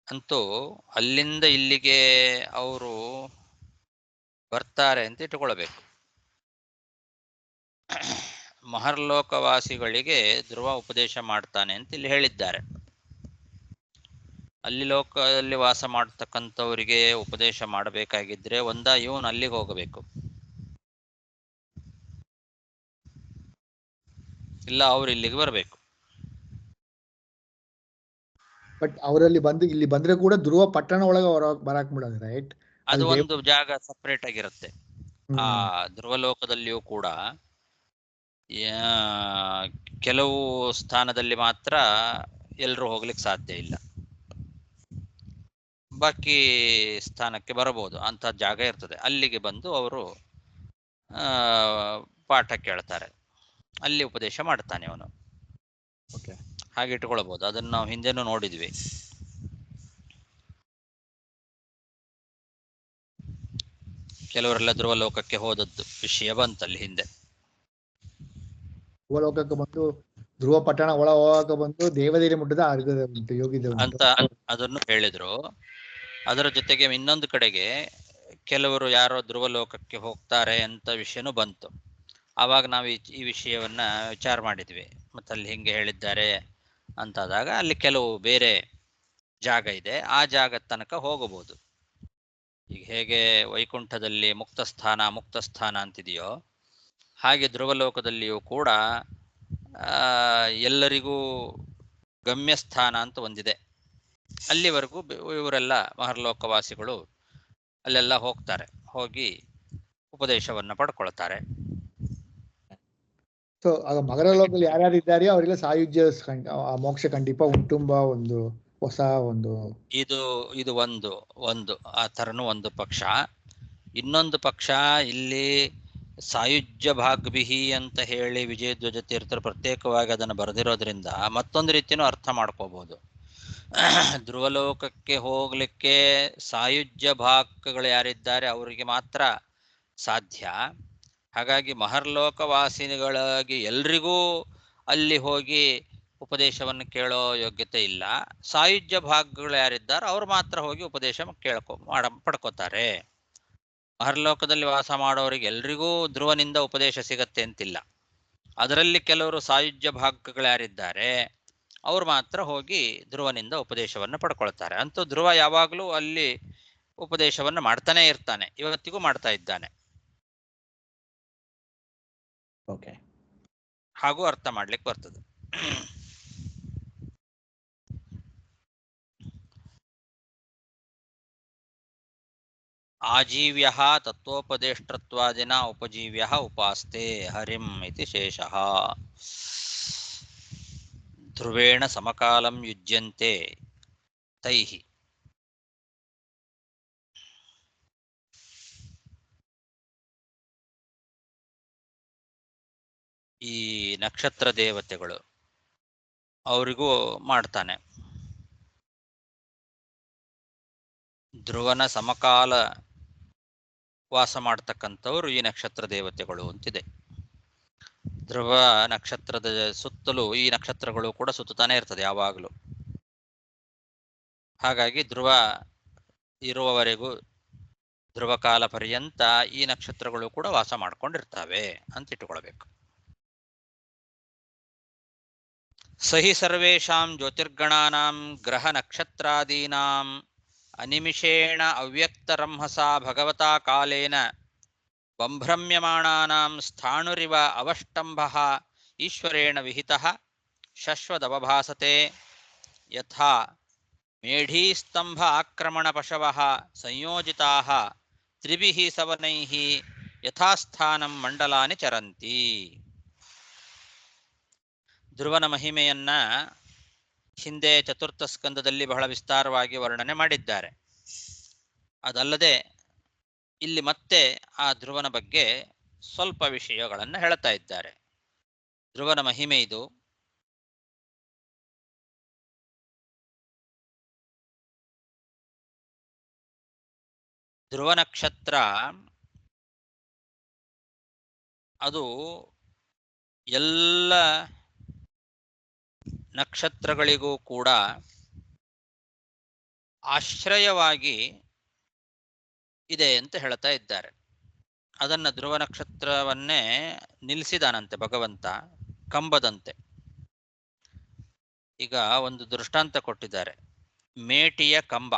[SPEAKER 1] ಅಂತೂ ಅಲ್ಲಿಂದ ಇಲ್ಲಿಗೆ ಅವರು ಬರ್ತಾರೆ ಅಂತ ಇಟ್ಟುಕೊಳ್ಬೇಕು. ಮಹರ್ಲೋಕವಾಸಿಗಳಿಗೆ ಧ್ರುವ ಉಪದೇಶ ಮಾಡ್ತಾನೆ ಅಂತ ಇಲ್ಲಿ ಹೇಳಿದ್ದಾರೆ. ಅಲ್ಲಿ ಲೋಕದಲ್ಲಿ ವಾಸ ಮಾಡ್ತಕ್ಕಂಥವರಿಗೆ ಉಪದೇಶ ಮಾಡಬೇಕಾಗಿದ್ರೆ ಇವನು ಅಲ್ಲಿಗೆ ಹೋಗಬೇಕು, ಇಲ್ಲ ಅವ್ರು ಇಲ್ಲಿಗೆ ಬರಬೇಕು.
[SPEAKER 2] ಬಟ್ ಅವರಲ್ಲಿ ಬಂದು ಇಲ್ಲಿ ಬಂದ್ರೆ ಕೂಡ ಧ್ರುವ ಪಟ್ಟಣ ಒಳಗೆ ಬರಾಕ್ ಬಿಡೋದು, ರೈಟ್?
[SPEAKER 1] ಅದು ಒಂದು ಜಾಗ ಸಪರೇಟ್ ಆಗಿರುತ್ತೆ. ಆ ಧ್ರುವಲೋಕದಲ್ಲಿಯೂ ಕೂಡ ಕೆಲವು ಸ್ಥಾನದಲ್ಲಿ ಮಾತ್ರ ಎಲ್ಲರೂ ಹೋಗ್ಲಿಕ್ಕೆ ಸಾಧ್ಯ ಇಲ್ಲ, ಬಾಕಿ ಸ್ಥಾನಕ್ಕೆ ಬರಬಹುದು ಅಂತ ಜಾಗ ಇರ್ತದೆ. ಅಲ್ಲಿಗೆ ಬಂದು ಅವರು ಪಾಠ ಕೇಳ್ತಾರೆ, ಅಲ್ಲಿ ಉಪದೇಶ ಮಾಡ್ತಾನೆ ಅವನು. ಹಾಗೆ ಇಟ್ಕೊಳ್ಬಹುದು. ಅದನ್ನು ನಾವು ಹಿಂದೆನೂ ನೋಡಿದ್ವಿ. ಕೆಲವರೆಲ್ಲ ಧ್ರುವಲೋಕಕ್ಕೆ ಹೋದದ್ದು ವಿಷಯ ಬಂತಲ್ಲಿ ಹಿಂದೆ.
[SPEAKER 2] ಧ್ರುವಲೋಕಕ್ಕೆ ಬಂದು ಧ್ರುವ ಪಟ್ಟಣ ಒಳ ಹೋಗಕ್ಕೆ ಬಂದು ದೇವದೇರಿ ಮುಟ್ಟದ ಯೋಗಿದ
[SPEAKER 1] ಅಂತ ಅದನ್ನು ಹೇಳಿದ್ರು. ಅದರ ಜೊತೆಗೆ ಇನ್ನೊಂದು ಕಡೆಗೆ ಕೆಲವರು ಯಾರೋ ಧ್ರುವಲೋಕಕ್ಕೆ ಹೋಗ್ತಾರೆ ಅಂತ ವಿಷಯನೂ ಬಂತು. ಆವಾಗ ನಾವು ಈ ವಿಷಯವನ್ನ ವಿಚಾರ ಮಾಡಿದ್ವಿ. ಮತ್ತೆ ಅಲ್ಲಿ ಹಿಂಗೆ ಹೇಳಿದ್ದಾರೆ ಅಂತಾದಾಗ ಅಲ್ಲಿ ಕೆಲವು ಬೇರೆ ಜಾಗ ಇದೆ, ಆ ಜಾಗದ ತನಕ ಹೋಗಬಹುದು. ಈಗ ಹೇಗೆ ವೈಕುಂಠದಲ್ಲಿ ಮುಕ್ತ ಸ್ಥಾನ ಅಂತಿದೆಯೋ ಹಾಗೆ ಧ್ರುವಲೋಕದಲ್ಲಿಯೂ ಕೂಡ ಎಲ್ಲರಿಗೂ ಗಮ್ಯಸ್ಥಾನ ಅಂತ ಒಂದಿದೆ. ಅಲ್ಲಿವರೆಗೂ ಇವರೆಲ್ಲ ಮಹರ್ಲೋಕವಾಸಿಗಳು ಅಲ್ಲೆಲ್ಲ ಹೋಗ್ತಾರೆ, ಹೋಗಿ ಉಪದೇಶವನ್ನು ಪಡ್ಕೊಳ್ತಾರೆ.
[SPEAKER 2] ಸೊ ಆಗ ಮಕರ ಲೋಕದಲ್ಲಿ ಯಾರ್ಯಾರು ಇದ್ದಾರೆ ಅವರೆಲ್ಲ ಸಾಯುಜ್ಯ ಆ ಮೋಕ್ಷ ಖಂಡಿತ ಉಂಟುಂಬ ಒಂದು ಹೊಸ ಒಂದು
[SPEAKER 1] ಇದು ಒಂದು ಆ ಥರನೂ ಒಂದು ಪಕ್ಷ. ಇನ್ನೊಂದು ಪಕ್ಷ ಇಲ್ಲಿ ಸಾಯುಜ್ಯ ಭಾಗ್ಬಿಹಿ ಅಂತ ಹೇಳಿ ವಿಜಯಧ್ವಜ ತೀರ್ಥರು ಪ್ರತ್ಯೇಕವಾಗಿ ಅದನ್ನು ಬರೆದಿರೋದ್ರಿಂದ ಮತ್ತೊಂದು ರೀತಿಯೂ ಅರ್ಥ ಮಾಡ್ಕೋಬಹುದು. ಧ್ರುವಲೋಕಕ್ಕೆ ಹೋಗ್ಲಿಕ್ಕೆ ಸಾಯುಜ್ಯ ಭಾಗಗಳು ಯಾರಿದ್ದಾರೆ ಅವರಿಗೆ ಮಾತ್ರ ಸಾಧ್ಯ. ಹಾಗಾಗಿ ಮಹರ್ಲೋಕವಾಸಿನಿಗಳಾಗಿ ಎಲ್ರಿಗೂ ಅಲ್ಲಿ ಹೋಗಿ ಉಪದೇಶವನ್ನು ಕೇಳೋ ಯೋಗ್ಯತೆ ಇಲ್ಲ. ಸಾಯುಜ್ಯ ಭಾಗಗಳು ಯಾರಿದ್ದಾರೆ ಅವ್ರು ಮಾತ್ರ ಹೋಗಿ ಉಪದೇಶ ಪಡ್ಕೋತಾರೆ. ಮಹರ್ಲೋಕದಲ್ಲಿ ವಾಸ ಮಾಡೋರಿಗೆ ಎಲ್ರಿಗೂ ಧ್ರುವನಿಂದ ಉಪದೇಶ ಸಿಗತ್ತೆ ಅಂತಿಲ್ಲ. ಅದರಲ್ಲಿ ಕೆಲವರು ಸಾಯುಜ್ಯ ಭಾಗಗಳು ಯಾರಿದ್ದಾರೆ ಅವ್ರು ಮಾತ್ರ ಹೋಗಿ ಧ್ರುವನಿಂದ ಉಪದೇಶವನ್ನು ಪಡ್ಕೊಳ್ತಾರೆ. ಅಂತೂ ಧ್ರುವ ಯಾವಾಗಲೂ ಅಲ್ಲಿ ಉಪದೇಶವನ್ನು ಮಾಡ್ತಾನೆ ಇರ್ತಾನೆ, ಇವತ್ತಿಗೂ ಮಾಡ್ತಾ ಇದ್ದಾನೆ.
[SPEAKER 2] ಓಕೆ,
[SPEAKER 1] ಹಾಗೂ ಅರ್ಥ ಮಾಡ್ಲಿಕ್ಕೆ ಬರ್ತದೆ. ಆಜೀವ್ಯ ತತ್ವೋಪದೇಷ್ಟತ್ವಾದಿನ ಉಪಜೀವ್ಯ ಉಪಾಸ್ತೆ ಹರಿಂ ಇತಿ ಶೇಷಃ. ಧ್ರುವೇಣ ಸಮಕಾಲಂ ಯುಜ್ಯಂತೆ ತೈಹಿ. ಈ ನಕ್ಷತ್ರ ದೇವತೆಗಳು ಅವರಿಗೂ ಮಾಡ್ತಾನೆ. ಧ್ರುವನ ಸಮಕಾಲ ವಾಸ ಮಾಡ್ತಕ್ಕಂಥವ್ರು ಈ ನಕ್ಷತ್ರ ದೇವತೆಗಳು ಅಂತಿದೆ. ಧ್ರುವ ನಕ್ಷತ್ರದ ಸುತ್ತಲೂ ಈ ನಕ್ಷತ್ರಗಳು ಕೂಡ ಸುತ್ತಾನೆ ಇರ್ತದೆ ಯಾವಾಗಲೂ. ಹಾಗಾಗಿ ಧ್ರುವ ಇರುವವರೆಗೂ ಧ್ರುವಕಾಲ ಪರ್ಯಂತ ಈ ನಕ್ಷತ್ರಗಳು ಕೂಡ ವಾಸ ಮಾಡ್ಕೊಂಡಿರ್ತವೆ ಅಂತ ಇಟ್ಟುಕೊಳ್ಬೇಕು. ಸಹಿ ಸರ್ವೇಷಾಂ ಜ್ಯೋತಿರ್ಗಣಾನಾಂ ಗ್ರಹ ನಕ್ಷತ್ರಾದೀನಾಂ ಅನಿಮಿಷೇಣ ಅವ್ಯಕ್ತರಂಹಸಾ ಭಗವತಾ ಕಾಲೇನ ಬಂಭ್ರಮ್ಯಮಾಣಾನಾಂ ಸ್ಥಾಣುರಿವ ಅವಷ್ಟಂಭಃ ಈಶ್ವರೇಣ ವಿಹಿತಃ ಶಶ್ವದವಭಾಸತೆ ಯಥಾ ಮೇಢೀಸ್ತಂಭ ಆಕ್ರಮಣ ಪಶವಃ ಸಂಯೋಜಿತಾಃ ತ್ರಿಭಿಃ ಸವನೈಃ ಯಥಾಸ್ಥಾನಂ ಮಂಡಲಾನಿ ಚರಂತಿ. ಧ್ರುವನ ಮಹಿಮೆಯನ್ನ ಹಿಂದೆ ಚತುರ್ಥ ಸ್ಕಂದದಲ್ಲಿ ಬಹಳ ವಿಸ್ತಾರವಾಗಿ ವರ್ಣನೆ ಮಾಡಿದ್ದಾರೆ. ಅದಲ್ಲದೆ ಇಲ್ಲಿ ಮತ್ತೆ ಆ ಧ್ರುವನ ಬಗ್ಗೆ ಸ್ವಲ್ಪ ವಿಷಯಗಳನ್ನು ಹೇಳ್ತಾ ಇದ್ದಾರೆ. ಧ್ರುವನ ಮಹಿಮೆ ಇದು. ಧ್ರುವ ನಕ್ಷತ್ರ ಅದು ಎಲ್ಲ ನಕ್ಷತ್ರಗಳಿಗೂ ಕೂಡ ಆಶ್ರಯವಾಗಿ ಇದೆ ಅಂತ ಹೇಳ್ತಾ ಇದ್ದಾರೆ. ಅದನ್ನ ಧ್ರುವ ನಕ್ಷತ್ರವನ್ನೇ ನಿಲ್ಲಿಸಿದಾನಂತೆ ಭಗವಂತ ಕಂಬದಂತೆ. ಈಗ ಒಂದು ದೃಷ್ಟಾಂತ ಕೊಟ್ಟಿದ್ದಾರೆ. ಮೇಟಿಯ ಕಂಬ,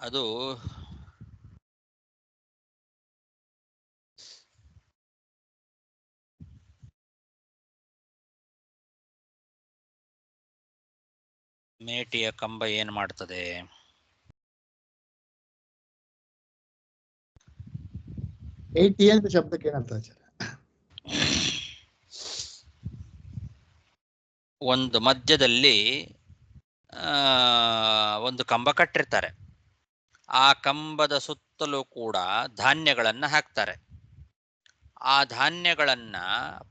[SPEAKER 1] ಅದು ಮೇಟಿಯ ಕಂಬ ಏನ್ ಮಾಡ್ತದೆ?
[SPEAKER 2] ಏಟಿ ಅಂತ ಶಬ್ದಕ್ಕೆ ಏನಂತ ಆಚಾರ್ಯ?
[SPEAKER 1] ಒಂದು ಮಧ್ಯದಲ್ಲಿ ಒಂದು ಕಂಬ ಕಟ್ಟಿರ್ತಾರೆ. ಆ ಕಂಬದ ಸುತ್ತಲೂ ಕೂಡ ಧಾನ್ಯಗಳನ್ನ ಹಾಕ್ತಾರೆ. ಆ ಧಾನ್ಯಗಳನ್ನ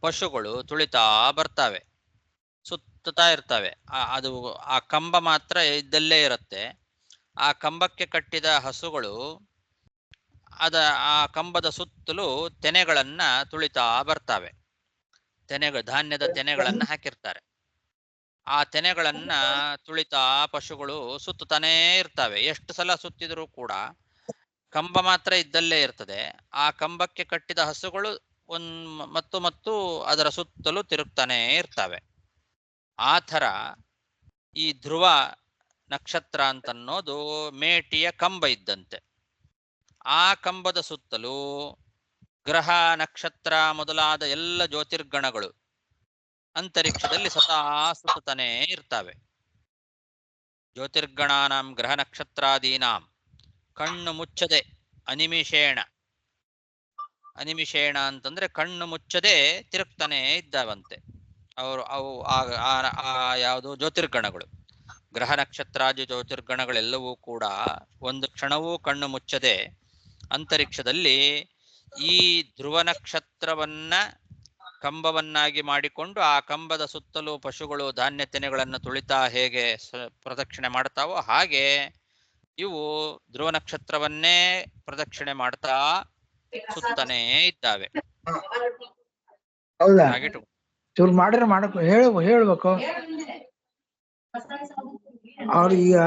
[SPEAKER 1] ಪಶುಗಳು ತುಳಿತಾ ಬರ್ತವೆ, ಸುತ್ತಾ ಇರ್ತವೆ. ಅದು ಆ ಕಂಬ ಮಾತ್ರ ಇದ್ದಲ್ಲೇ ಇರುತ್ತೆ. ಆ ಕಂಬಕ್ಕೆ ಕಟ್ಟಿದ ಹಸುಗಳು ಆ ಕಂಬದ ಸುತ್ತಲೂ ತೆನೆಗಳನ್ನ ತುಳಿತಾ ಬರ್ತವೆ. ಧಾನ್ಯದ ತೆನೆಗಳನ್ನ ಹಾಕಿರ್ತಾರೆ. ಆ ತೆನೆಗಳನ್ನ ತುಳಿತಾ ಪಶುಗಳು ಸುತ್ತಾನೇ ಇರ್ತವೆ. ಎಷ್ಟು ಸಲ ಸುತ್ತಿದರೂ ಕೂಡ ಕಂಬ ಮಾತ್ರ ಇದ್ದಲ್ಲೇ ಇರ್ತದೆ. ಆ ಕಂಬಕ್ಕೆ ಕಟ್ಟಿದ ಹಸುಗಳು ಮತ್ತು ಅದರ ಸುತ್ತಲೂ ತಿರುಗ್ತಾನೆ ಇರ್ತವೆ. ಆ ಥರ ಈ ಧ್ರುವ ನಕ್ಷತ್ರ ಅಂತನ್ನೋದು ಮೇಟಿಯ ಕಂಬ ಇದ್ದಂತೆ. ಆ ಕಂಬದ ಸುತ್ತಲೂ ಗ್ರಹ ನಕ್ಷತ್ರ ಮೊದಲಾದ ಎಲ್ಲ ಜ್ಯೋತಿರ್ಗಣಗಳು ಅಂತರಿಕ್ಷದಲ್ಲಿ ಸದಾ ಸುತ್ತತಾನೇ ಇರ್ತವೆ. ಜ್ಯೋತಿರ್ಗಣಾನಾಂ ಗ್ರಹ ನಕ್ಷತ್ರಾದೀನಾಂ ಕಣ್ಣು ಮುಚ್ಚದೆ ಅನಿಮಿಷೇಣ ಅಂತಂದ್ರೆ ಕಣ್ಣು ಮುಚ್ಚದೆ ತಿರುಗ್ತಾನೆ ಇದ್ದಾವಂತೆ ಅವು ಯಾವುದು ಜ್ಯೋತಿರ್ಗಣಗಳು. ಗ್ರಹ ನಕ್ಷತ್ರಾದಿ ಜ್ಯೋತಿರ್ಗಣಗಳೆಲ್ಲವೂ ಕೂಡ ಒಂದು ಕ್ಷಣವೂ ಕಣ್ಣು ಮುಚ್ಚದೆ ಅಂತರಿಕ್ಷದಲ್ಲಿ ಈ ಧ್ರುವ ನಕ್ಷತ್ರವನ್ನ ಕಂಬವನ್ನಾಗಿ ಮಾಡಿಕೊಂಡು ಆ ಕಂಬದ ಸುತ್ತಲೂ ಪಶುಗಳು ಧಾನ್ಯ ತೆನೆಗಳನ್ನು ತುಳಿತಾ ಹೇಗೆ ಪ್ರದಕ್ಷಿಣೆ ಮಾಡ್ತಾವೋ ಹಾಗೆ ಇವು ಧ್ರುವ ನಕ್ಷತ್ರವನ್ನೇ ಪ್ರದಕ್ಷಿಣೆ ಮಾಡ್ತಾ ಸುತ್ತನೇ ಇದ್ದಾವೆ.
[SPEAKER 6] ಹೌದಾ?
[SPEAKER 1] ಹಾಗಿಟ್ಟು
[SPEAKER 6] ಚೂರು ಮಾಡಿದ್ರೆ ಹೇಳ್ಬೇಕು. ಅವ್ರು ಈಗ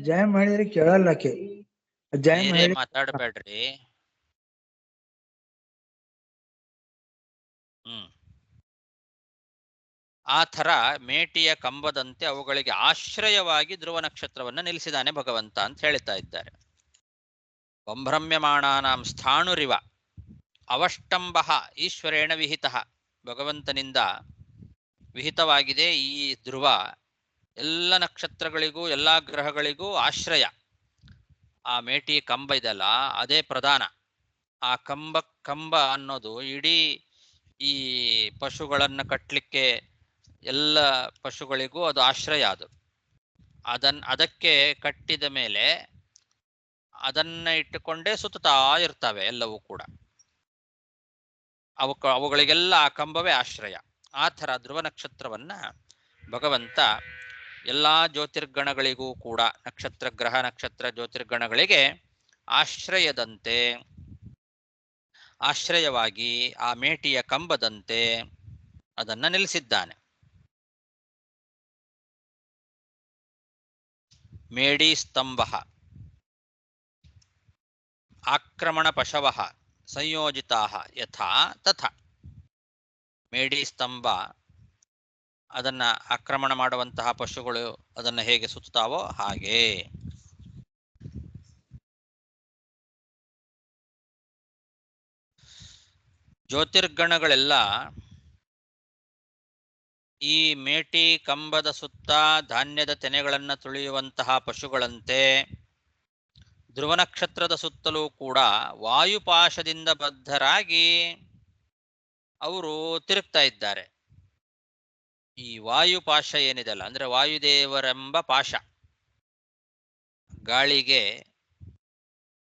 [SPEAKER 6] ಜಯ ಮಾಡಿದ್ರೆ ಕೇಳಲ್ಲಕ್ಕೆ. ಜಯ ಮಾಡಿ
[SPEAKER 1] ಮಾತಾಡಬೇಡ್ರಿ. ಆ ಥರ ಮೇಟಿಯ ಕಂಬದಂತೆ ಅವುಗಳಿಗೆ ಆಶ್ರಯವಾಗಿ ಧ್ರುವ ನಕ್ಷತ್ರವನ್ನು ನಿಲ್ಲಿಸಿದಾನೆ ಭಗವಂತ ಅಂತ ಹೇಳ್ತಾ ಇದ್ದಾರೆ. ಸಂಭ್ರಮ್ಯಮಾಣಾನಾಂ ಸ್ಥಾಣುರಿವ ಅವಷ್ಟಂಬ ಈಶ್ವರೇಣ ವಿಹಿತ. ಭಗವಂತನಿಂದ ವಿಹಿತವಾಗಿದೆ ಈ ಧ್ರುವ. ಎಲ್ಲ ನಕ್ಷತ್ರಗಳಿಗೂ ಎಲ್ಲ ಗ್ರಹಗಳಿಗೂ ಆಶ್ರಯ. ಆ ಮೇಟಿ ಕಂಬ ಇದೆಲ್ಲ ಅದೇ ಪ್ರಧಾನ. ಆ ಕಂಬ ಅನ್ನೋದು ಇಡೀ ಈ ಪಶುಗಳನ್ನು ಕಟ್ಟಲಿಕ್ಕೆ ಎಲ್ಲ ಪಶುಗಳಿಗೂ ಅದು ಆಶ್ರಯ. ಅದಕ್ಕೆ ಕಟ್ಟಿದ ಮೇಲೆ ಅದನ್ನ ಇಟ್ಟುಕೊಂಡೇ ಸುತ್ತಾ ಇರ್ತವೆ ಎಲ್ಲವೂ ಕೂಡ. ಅವುಗಳಿಗೆಲ್ಲ ಆ ಕಂಬವೇ ಆಶ್ರಯ. ಆ ಥರ ಧ್ರುವ ನಕ್ಷತ್ರವನ್ನ ಭಗವಂತ ಎಲ್ಲಾ ಜ್ಯೋತಿರ್ಗಣಗಳಿಗೂ ಕೂಡ ಗ್ರಹ ನಕ್ಷತ್ರ ಜ್ಯೋತಿರ್ಗಣಗಳಿಗೆ ಆಶ್ರಯದಂತೆ ಆಶ್ರಯವಾಗಿ ಆ ಮೇಟಿಯ ಕಂಬದಂತೆ ಅದನ್ನ ನಿಲ್ಲಿಸಿದ್ದಾನೆ. ಮೇಡಿ ಸ್ತಂಭ ಆಕ್ರಮಣ ಪಶವ ಸಂಯೋಜಿತಾ ಯಥಾ ತಥಾ. ಮೇಡಿ ಸ್ತಂಭ ಅದನ್ನ ಆಕ್ರಮಣ ಮಾಡುವಂತಹ ಪಶುಗಳು ಅದನ್ನ ಹೇಗೆ ಸುತ್ತಾವೋ ಹಾಗೆ. ಜ್ಯೋತಿರ್ಗಣಗಳೆಲ್ಲ ಈ ಮೇಟಿ ಕಂಬದ ಸುತ್ತ ಧಾನ್ಯದ ತೆನೆಗಳನ್ನು ತುಳಿಯುವಂತಹ ಪಶುಗಳಂತೆ ಧ್ರುವ ನಕ್ಷತ್ರದ ಸುತ್ತಲೂ ಕೂಡ ವಾಯುಪಾಶದಿಂದ ಬದ್ಧರಾಗಿ ಅವರು ತಿರುಗ್ತಾ ಇದ್ದಾರೆ. ಈ ವಾಯುಪಾಶ ಏನಿದೆಲ್ಲ ಅಂದ್ರೆ ವಾಯುದೇವರೆಂಬ ಪಾಶ, ಗಾಳಿಗೆ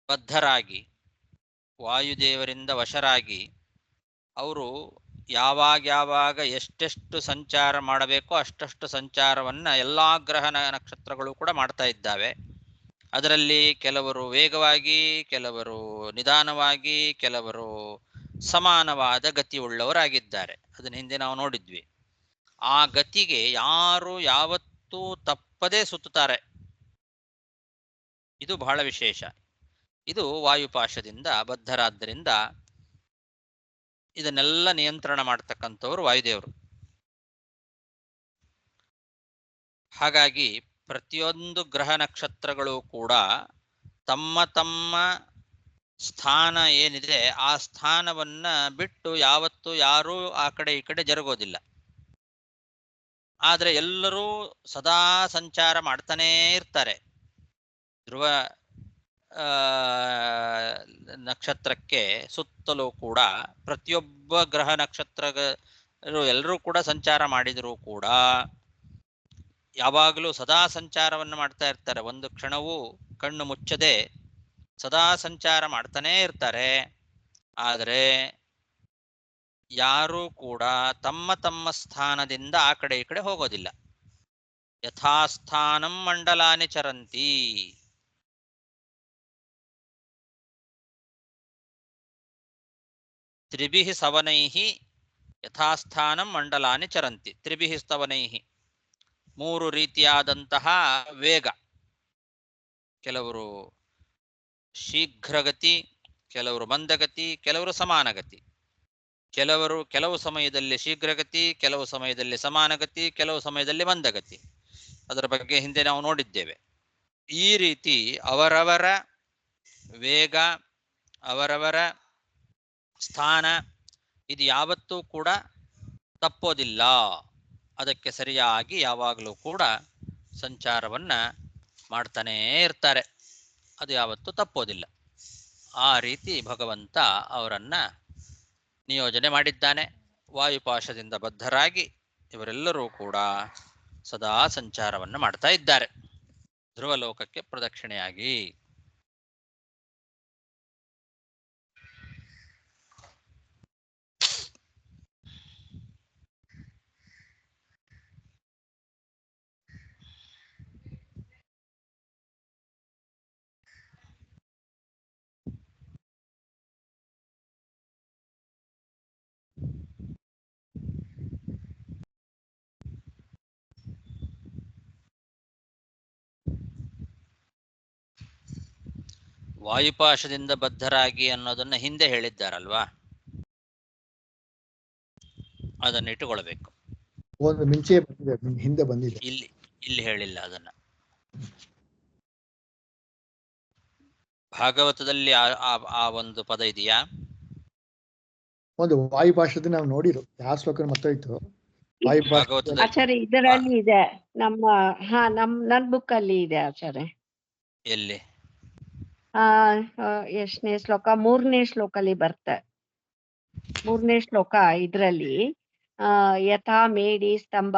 [SPEAKER 1] ಬದ್ಧರಾಗಿ ವಾಯುದೇವರಿಂದ ವಶರಾಗಿ ಅವರು ಯಾವಾಗ ಎಷ್ಟೆಷ್ಟು ಸಂಚಾರ ಮಾಡಬೇಕೋ ಅಷ್ಟಷ್ಟು ಸಂಚಾರವನ್ನ ಎಲ್ಲಾ ಗ್ರಹ ನಕ್ಷತ್ರಗಳು ಕೂಡ ಮಾಡ್ತಾ ಇದ್ದಾವೆ. ಅದರಲ್ಲಿ ಕೆಲವರು ವೇಗವಾಗಿ, ಕೆಲವರು ನಿಧಾನವಾಗಿ, ಕೆಲವರು ಸಮಾನವಾದ ಗತಿ ಉಳ್ಳವರಾಗಿದ್ದಾರೆ. ಅದನ್ನ ಹಿಂದೆ ನಾವು ನೋಡಿದ್ವಿ. ಆ ಗತಿಗೆ ಯಾರು ಯಾವತ್ತೂ ತಪ್ಪದೇ ಸುತ್ತುತ್ತಾರೆ. ಇದು ಬಹಳ ವಿಶೇಷ. ಇದು ವಾಯುಪಾಶದಿಂದ ಬದ್ಧರಾದ್ದರಿಂದ ಇದನ್ನೆಲ್ಲ ನಿಯಂತ್ರಣ ಮಾಡ್ತಕ್ಕಂಥವ್ರು ವಾಯುದೇವರು. ಹಾಗಾಗಿ ಪ್ರತಿಯೊಂದು ಗ್ರಹ ನಕ್ಷತ್ರಗಳು ಕೂಡ ತಮ್ಮ ತಮ್ಮ ಸ್ಥಾನ ಏನಿದೆ ಆ ಸ್ಥಾನವನ್ನ ಬಿಟ್ಟು ಯಾವತ್ತೂ ಯಾರೂ ಆ ಕಡೆ ಈ ಕಡೆ ಜರುಗೋದಿಲ್ಲ. ಆದರೆ ಎಲ್ಲರೂ ಸದಾ ಸಂಚಾರ ಮಾಡ್ತಾನೇ ಇರ್ತಾರೆ. ಧ್ರುವ ನಕ್ಷತ್ರಕ್ಕೆ ಸುತ್ತಲೂ ಕೂಡ ಪ್ರತಿಯೊಬ್ಬ ಗ್ರಹ ನಕ್ಷತ್ರ ಎಲ್ಲರೂ ಕೂಡ ಸಂಚಾರ ಮಾಡಿದರೂ ಕೂಡ ಯಾವಾಗಲೂ ಸದಾ ಸಂಚಾರವನ್ನು ಮಾಡ್ತಾ ಇರ್ತಾರೆ. ಒಂದು ಕ್ಷಣವೂ ಕಣ್ಣು ಮುಚ್ಚದೆ ಸದಾ ಸಂಚಾರ ಮಾಡ್ತಾನೇ ಇರ್ತಾರೆ. ಆದರೆ ಯಾರೂ ಕೂಡ ತಮ್ಮ ತಮ್ಮ ಸ್ಥಾನದಿಂದ ಆ ಕಡೆ ಈ ಕಡೆ ಹೋಗೋದಿಲ್ಲ. ಯಥಾಸ್ಥಾನಂ ಮಂಡಲಾನಿ ಚರಂತಿ. ತ್ರಿಭಿಃ ಸವನೈಃ ಯಥಾಸ್ಥಾನಂ ಮಂಡಲಾನಿ ಚರಂತಿ. ತ್ರಿಭಿಃ ಸ್ತವನೈಃ, ಮೂರು ರೀತಿಯಾದಂತಹ ವೇಗ. ಕೆಲವರು ಶೀಘ್ರಗತಿ, ಕೆಲವರು ಮಂದಗತಿ, ಕೆಲವರು ಸಮಾನಗತಿ. ಕೆಲವು ಸಮಯದಲ್ಲಿ ಶೀಘ್ರಗತಿ, ಕೆಲವು ಸಮಯದಲ್ಲಿ ಸಮಾನಗತಿ, ಕೆಲವು ಸಮಯದಲ್ಲಿ ಮಂದಗತಿ. ಅದರ ಬಗ್ಗೆ ಹಿಂದೆ ನಾವು ನೋಡಿದ್ದೇವೆ. ಈ ರೀತಿ ಅವರವರ ವೇಗ, ಅವರವರ ಸ್ಥಾನ ಇದು ಯಾವತ್ತೂ ಕೂಡ ತಪ್ಪೋದಿಲ್ಲ. ಅದಕ್ಕೆ ಸರಿಯಾಗಿ ಯಾವಾಗಲೂ ಕೂಡ ಸಂಚಾರವನ್ನ ಮಾಡ್ತಾನೇ ಇರ್ತಾರೆ. ಅದು ಯಾವತ್ತೂ ತಪ್ಪೋದಿಲ್ಲ. ಆ ರೀತಿ ಭಗವಂತ ಅವರನ್ನ ನಿಯೋಜನೆ ಮಾಡಿದ್ದಾನೆ. ವಾಯುಪಾಶದಿಂದ ಬದ್ಧರಾಗಿ ಇವರೆಲ್ಲರೂ ಕೂಡ ಸದಾ ಸಂಚಾರವನ್ನು ಮಾಡ್ತಾ ಇದ್ದಾರೆ ಧ್ರುವಲೋಕಕ್ಕೆ ಪ್ರದಕ್ಷಿಣೆಯಾಗಿ. ವಾಯುಪಾಶದಿಂದ ಬದ್ಧರಾಗಿ ಅನ್ನೋದನ್ನ ಹಿಂದೆ ಹೇಳಿದ್ದಾರಲ್ವಾ, ಅದನ್ನ ಇಟ್ಟುಕೊಳ್ಬೇಕು.
[SPEAKER 2] ಒಂದು ಮುಂಚೆ ಬಂದಿದೆ, ಹಿಂದೆ ಬಂದಿದೆ.
[SPEAKER 1] ಇಲ್ಲಿ ಹೇಳಿಲ್ಲ ಅದನ್ನ. ಭಾಗವತದಲ್ಲಿ ಆ ಒಂದು ಪದ ಇದೆಯಾ?
[SPEAKER 2] ಒಂದು ವಾಯುಭಾಷದ ನಾವು ನೋಡಿರು, ಯಾವ ಶ್ಲೋಕ ಮತ್ತೋಯ್ತು.
[SPEAKER 1] ಭಾಗವತದಲ್ಲಿ
[SPEAKER 4] ಆಚಾರ್ಯ ಇದರಲ್ಲಿ ಇದೆ, ನನ್ ಬುಕ್ ಅಲ್ಲಿ ಇದೆ ಆಚಾರ್ಯ.
[SPEAKER 1] ಎಲ್ಲಿ?
[SPEAKER 4] ಎಷ್ಟನೇ ಶ್ಲೋಕ? 3ನೇ ಶ್ಲೋಕಲ್ಲಿ ಬರುತ್ತೆ. 3ನೇ ಶ್ಲೋಕ ಇದ್ರಲ್ಲಿ ಯಥಾ ಮೇಡಿ ಸ್ತಂಭ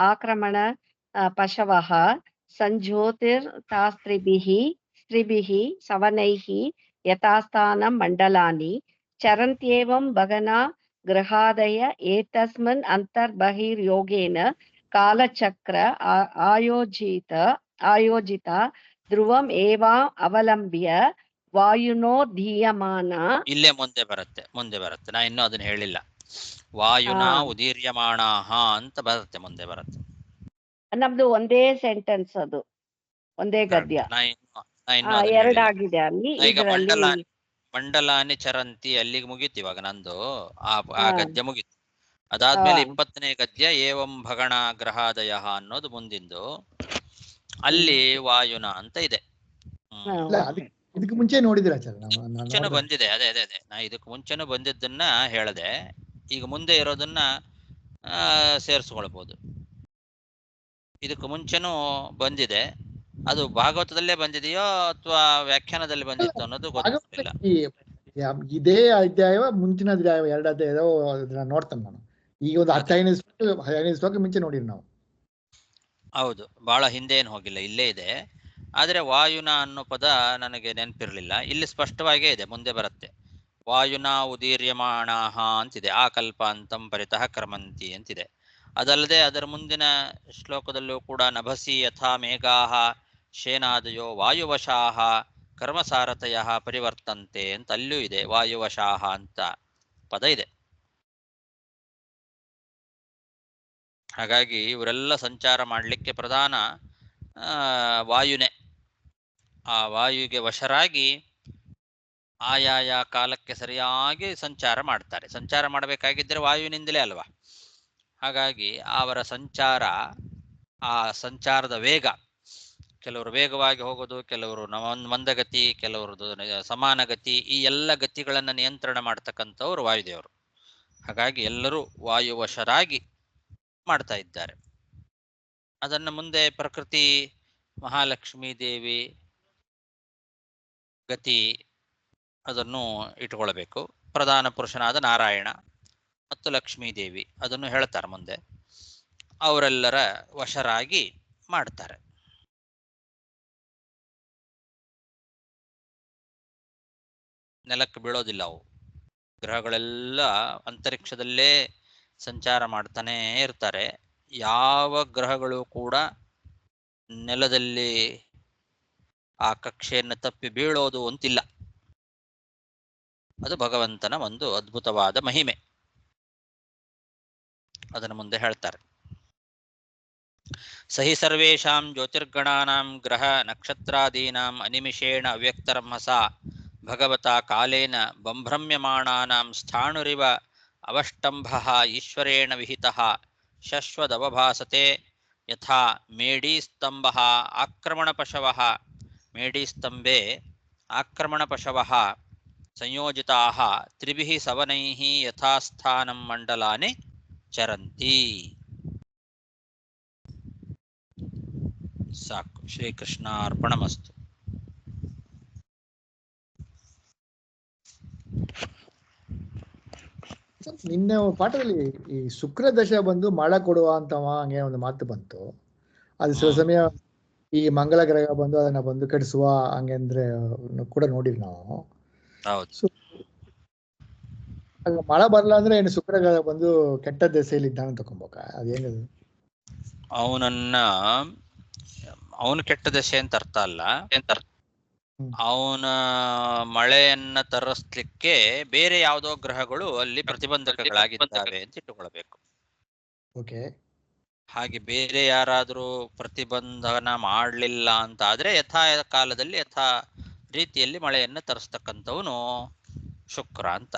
[SPEAKER 4] ಆಕ್ರಮಣ ಪಶವಃ ಸಂಜ್ಯೋತಿರ್ತಾಸ್ತ್ರಿಭಿಃ ಸವನೈಃ ಯಥಾಸ್ಥಾನಂ ಮಂಡಲಾನಿ ಚರಂತ್ಯೇವಂ ಭಗನಾ ಗೃಹಾದಯ ಏತಸ್ಮಿನ್ ಅಂತರ್ಬಹಿರ್ಯೋಗೇನ ಕಾಲಚಕ್ರ ಆಯೋಜಿತ ಧ್ರುವಂ ಏವಾ ಅವಲಂಬ್ಯ ವಾಯುನೋ ಧೀಯಮಾನ.
[SPEAKER 1] ಇಲ್ಲೇ ಮುಂದೆ ಬರುತ್ತೆ. ನಾ ಇನ್ನೂ ಅದನ್ನ ಹೇಳಿಲ್ಲ. ವಾಯುನಾ ಉದೀರ್ಯಮಾಣಾಹ ಅಂತ ಬರುತ್ತೆ, ಮುಂದೆ ಬರುತ್ತೆ.
[SPEAKER 4] ನಮ್ದು ಒಂದೇ ಸೆಂಟೆನ್ಸ್, ಅದು ಒಂದೇ ಗದ್ಯ. ಎರಡಾಗಿದೆ ಅಲ್ಲಿ.
[SPEAKER 1] ಈಗ ಮಂಡಲಾನಿ ಚರಂತಿ ಅಲ್ಲಿಗೆ ಮುಗೀತು ಇವಾಗ ನಂದು. ಆ ಗದ್ಯ ಮುಗೀತು. ಅದಾದ್ಮೇಲೆ 20ನೇ ಗದ್ಯ ಏವಂ ಭಗಣ ಗ್ರಹಾದಯ ಅನ್ನೋದು ಮುಂದಿಂದು. ಅಲ್ಲಿ ವಾಯುನ ಅಂತ ಇದೆ.
[SPEAKER 2] ಇದಕ್ಕೆ ಮುಂಚೆ ನೋಡಿದಿರ?
[SPEAKER 1] ಮುಂಚೆನೂ ಬಂದಿದೆ. ಅದೇ ನಾ ಇದಕ್ಕೆ ಮುಂಚೆನೂ ಬಂದಿದ್ದನ್ನ ಹೇಳದೆ. ಈಗ ಮುಂದೆ ಇರೋದನ್ನ ಸೇರಿಸ್ಕೊಳ್ಬಹುದು. ಇದಕ್ಕೆ ಮುಂಚೆನೂ ಬಂದಿದೆ. ಅದು ಭಾಗವತದಲ್ಲೇ ಬಂದಿದೆಯೋ ಅಥವಾ ವ್ಯಾಖ್ಯಾನದಲ್ಲಿ ಬಂದಿತ್ತು ಅನ್ನೋದು ಗೊತ್ತಿಲ್ಲ.
[SPEAKER 2] ಇದೇ ಅಧ್ಯಾಯ ಮುಂಚಿನ ಅಧ್ಯಾಯ, 2 ಅಧ್ಯಾಯ ನೋಡ್ತೇನೆ ನಾನು. ಈಗ ಒಂದು 15 ಶ್ಲೋಕ ಮುಂಚೆ ನೋಡಿರಿ ನಾವು.
[SPEAKER 1] ಹೌದು, ಬಹಳ ಹಿಂದೆ ಏನು ಹೋಗಿಲ್ಲ, ಇಲ್ಲೇ ಇದೆ. ಆದರೆ ವಾಯುನ ಅನ್ನೋ ಪದ ನನಗೆ ನೆನಪಿರಲಿಲ್ಲ. ಇಲ್ಲಿ ಸ್ಪಷ್ಟವಾಗೇ ಇದೆ, ಮುಂದೆ ಬರುತ್ತೆ. ವಾಯುನ ಉದೀರ್ಯಮಾಣಾಹ ಅಂತಿದೆ. ಆ ಕಲ್ಪಾಂತಂ ಪರಿತಃ ಕ್ರಮಂತಿ ಅಂತಿದೆ. ಅದಲ್ಲದೆ ಅದರ ಮುಂದಿನ ಶ್ಲೋಕದಲ್ಲೂ ಕೂಡ ನಭಸಿ ಯಥಾ ಮೇಘಾಹ ಶೇನಾದಯೋ ವಾಯುವಶಾಹ ಕರ್ಮಸಾರಥಯ ಪರಿವರ್ತಂತೆ ಅಂತ ಅಲ್ಲೂ ಇದೆ. ವಾಯುವಶಾಹ ಅಂತ ಪದ ಇದೆ. ಹಾಗಾಗಿ ಇವರೆಲ್ಲ ಸಂಚಾರ ಮಾಡಲಿಕ್ಕೆ ಪ್ರಧಾನ ವಾಯುನೇ. ಆ ವಾಯುಗೆ ವಶರಾಗಿ ಆಯಾಯ ಕಾಲಕ್ಕೆ ಸರಿಯಾಗಿ ಸಂಚಾರ ಮಾಡ್ತಾರೆ. ಸಂಚಾರ ಮಾಡಬೇಕಾಗಿದ್ದರೆ ವಾಯುವಿನಿಂದಲೇ ಅಲ್ವಾ. ಹಾಗಾಗಿ ಅವರ ಸಂಚಾರ, ಆ ಸಂಚಾರದ ವೇಗ, ಕೆಲವರು ವೇಗವಾಗಿ ಹೋಗೋದು, ಕೆಲವರು ಮಂದಗತಿ, ಕೆಲವರದು ಸಮಾನ ಗತಿ, ಈ ಎಲ್ಲ ಗತಿಗಳನ್ನು ನಿಯಂತ್ರಣ ಮಾಡ್ತಕ್ಕಂಥವ್ರು ವಾಯುದೇವರು. ಹಾಗಾಗಿ ಎಲ್ಲರೂ ವಾಯುವಶರಾಗಿ ಮಾಡ್ತಾ ಇದ್ದಾರೆ. ಅದನ್ನು ಮುಂದೆ ಪ್ರಕೃತಿ, ಮಹಾಲಕ್ಷ್ಮೀ ದೇವಿ ಗತಿ ಅದನ್ನು ಇಟ್ಕೊಳ್ಬೇಕು. ಪ್ರಧಾನ ಪುರುಷನಾದ ನಾರಾಯಣ ಮತ್ತು ಲಕ್ಷ್ಮೀದೇವಿ ಅದನ್ನು ಹೇಳ್ತಾರೆ ಮುಂದೆ. ಅವರೆಲ್ಲರ ವಶರಾಗಿ ಮಾಡ್ತಾರೆ. ನೆಲಕ್ಕೆ ಬೀಳೋದಿಲ್ಲ ಅವು. ಗ್ರಹಗಳೆಲ್ಲ ಅಂತರಿಕ್ಷದಲ್ಲೇ ಸಂಚಾರ ಮಾಡ್ತಾನೇ ಇರ್ತಾರೆ. ಯಾವ ಗ್ರಹಗಳು ಕೂಡ ನೆಲದಲ್ಲಿ ಆ ಕಕ್ಷೆಯನ್ನು ತಪ್ಪಿ ಬೀಳೋದು ಅಂತಿಲ್ಲ. ಅದು ಭಗವಂತನ ಒಂದು ಅದ್ಭುತವಾದ ಮಹಿಮೆ. ಅದನ್ನು ಮುಂದೆ ಹೇಳ್ತಾರೆ. ಸಹಿ ಸರ್ವೇಷಾಂ ಜ್ಯೋತಿರ್ಗಣಾನಾಂ ಗ್ರಹ ನಕ್ಷತ್ರಾದೀನಾಂ ಅನಿಮಿಷೇಣ ಅವ್ಯಕ್ತರಮಸ ಭಗವತಾ ಕಾಲೇನ ಬಂಭ್ರಮ್ಯಮಾಣಾನಾಂ ಸ್ಥಾಣುರಿವ ಅವಷ್ಟಂಭಃ ಈಶ್ವರೇಣ ವಿಹಿತಃ ಶಶ್ವದವಭಾಸತೆ ಯಥಾ ಮೇಢೀಸ್ತಂಭಃ ಆಕ್ರಮಣಪಶವಃ ಮೇಢೀಸ್ತಂಭೆ ಆಕ್ರಮಣಪಶವಃ ಸಂಯೋಜಿತಾಃ ತ್ರಿಭಿಃ ಸವನೈಃ ಯಥಾಸ್ಥಾನಂ ಮಂಡಲಾನಿ ಚರಂತಿ. ಸಾಕು. ಶ್ರೀಕೃಷ್ಣ ಅರ್ಪಣಮಸ್ತು.
[SPEAKER 2] ನಿನ್ನೆ ಪಾಠದಲ್ಲಿ ಈ ಶುಕ್ರ ದಶ ಬಂದು ಮಳೆ ಕೊಡುವ ಅಂತವ ಹಂಗೆ ಒಂದು ಮಾತು ಬಂತು. ಅದು ಸಿಲ ಸಮಯ ಈ ಮಂಗಳ ಗ್ರಹ ಬಂದು ಅದನ್ನ ಬಂದು ಕೆಡಿಸುವ ಹಂಗೆ ಅಂದ್ರೆ ಕೂಡ ನೋಡಿರಿ ನಾವು.
[SPEAKER 1] ಹೌದು.
[SPEAKER 2] ಮಳೆ ಬರಲ್ಲ ಅಂದ್ರೆ ಏನು ಶುಕ್ರ ಗ್ರಹ ಬಂದು ಕೆಟ್ಟ ದೆಸೆಯಲ್ಲಿ ಇದ್ದಾನೆ ತಕೊಂಬೋಕ? ಅದೇನದು?
[SPEAKER 1] ಅವನು ಕೆಟ್ಟ ದಶೆ ಅಂತ ಅರ್ಥ ಅಲ್ಲ. ಅವನ ಮಳೆಯನ್ನ ತರಿಸ್ಲಿಕ್ಕೆ ಬೇರೆ ಯಾವುದೋ ಗ್ರಹಗಳು ಅಲ್ಲಿ ಪ್ರತಿಬಂಧಕಗಳಾಗಿದ್ದಾವೆ ಅಂತ ಇಟ್ಟುಕೊಳ್ಬೇಕು.
[SPEAKER 2] ಓಕೆ.
[SPEAKER 1] ಹಾಗೆ ಬೇರೆ ಯಾರಾದ್ರೂ ಪ್ರತಿಬಂಧನ ಮಾಡಲಿಲ್ಲ ಅಂತ ಆದ್ರೆ ಯಥಾ ಕಾಲದಲ್ಲಿ ಯಥಾ ರೀತಿಯಲ್ಲಿ ಮಳೆಯನ್ನ ತರಿಸ್ತಕ್ಕಂಥವನು ಶುಕ್ರ ಅಂತ.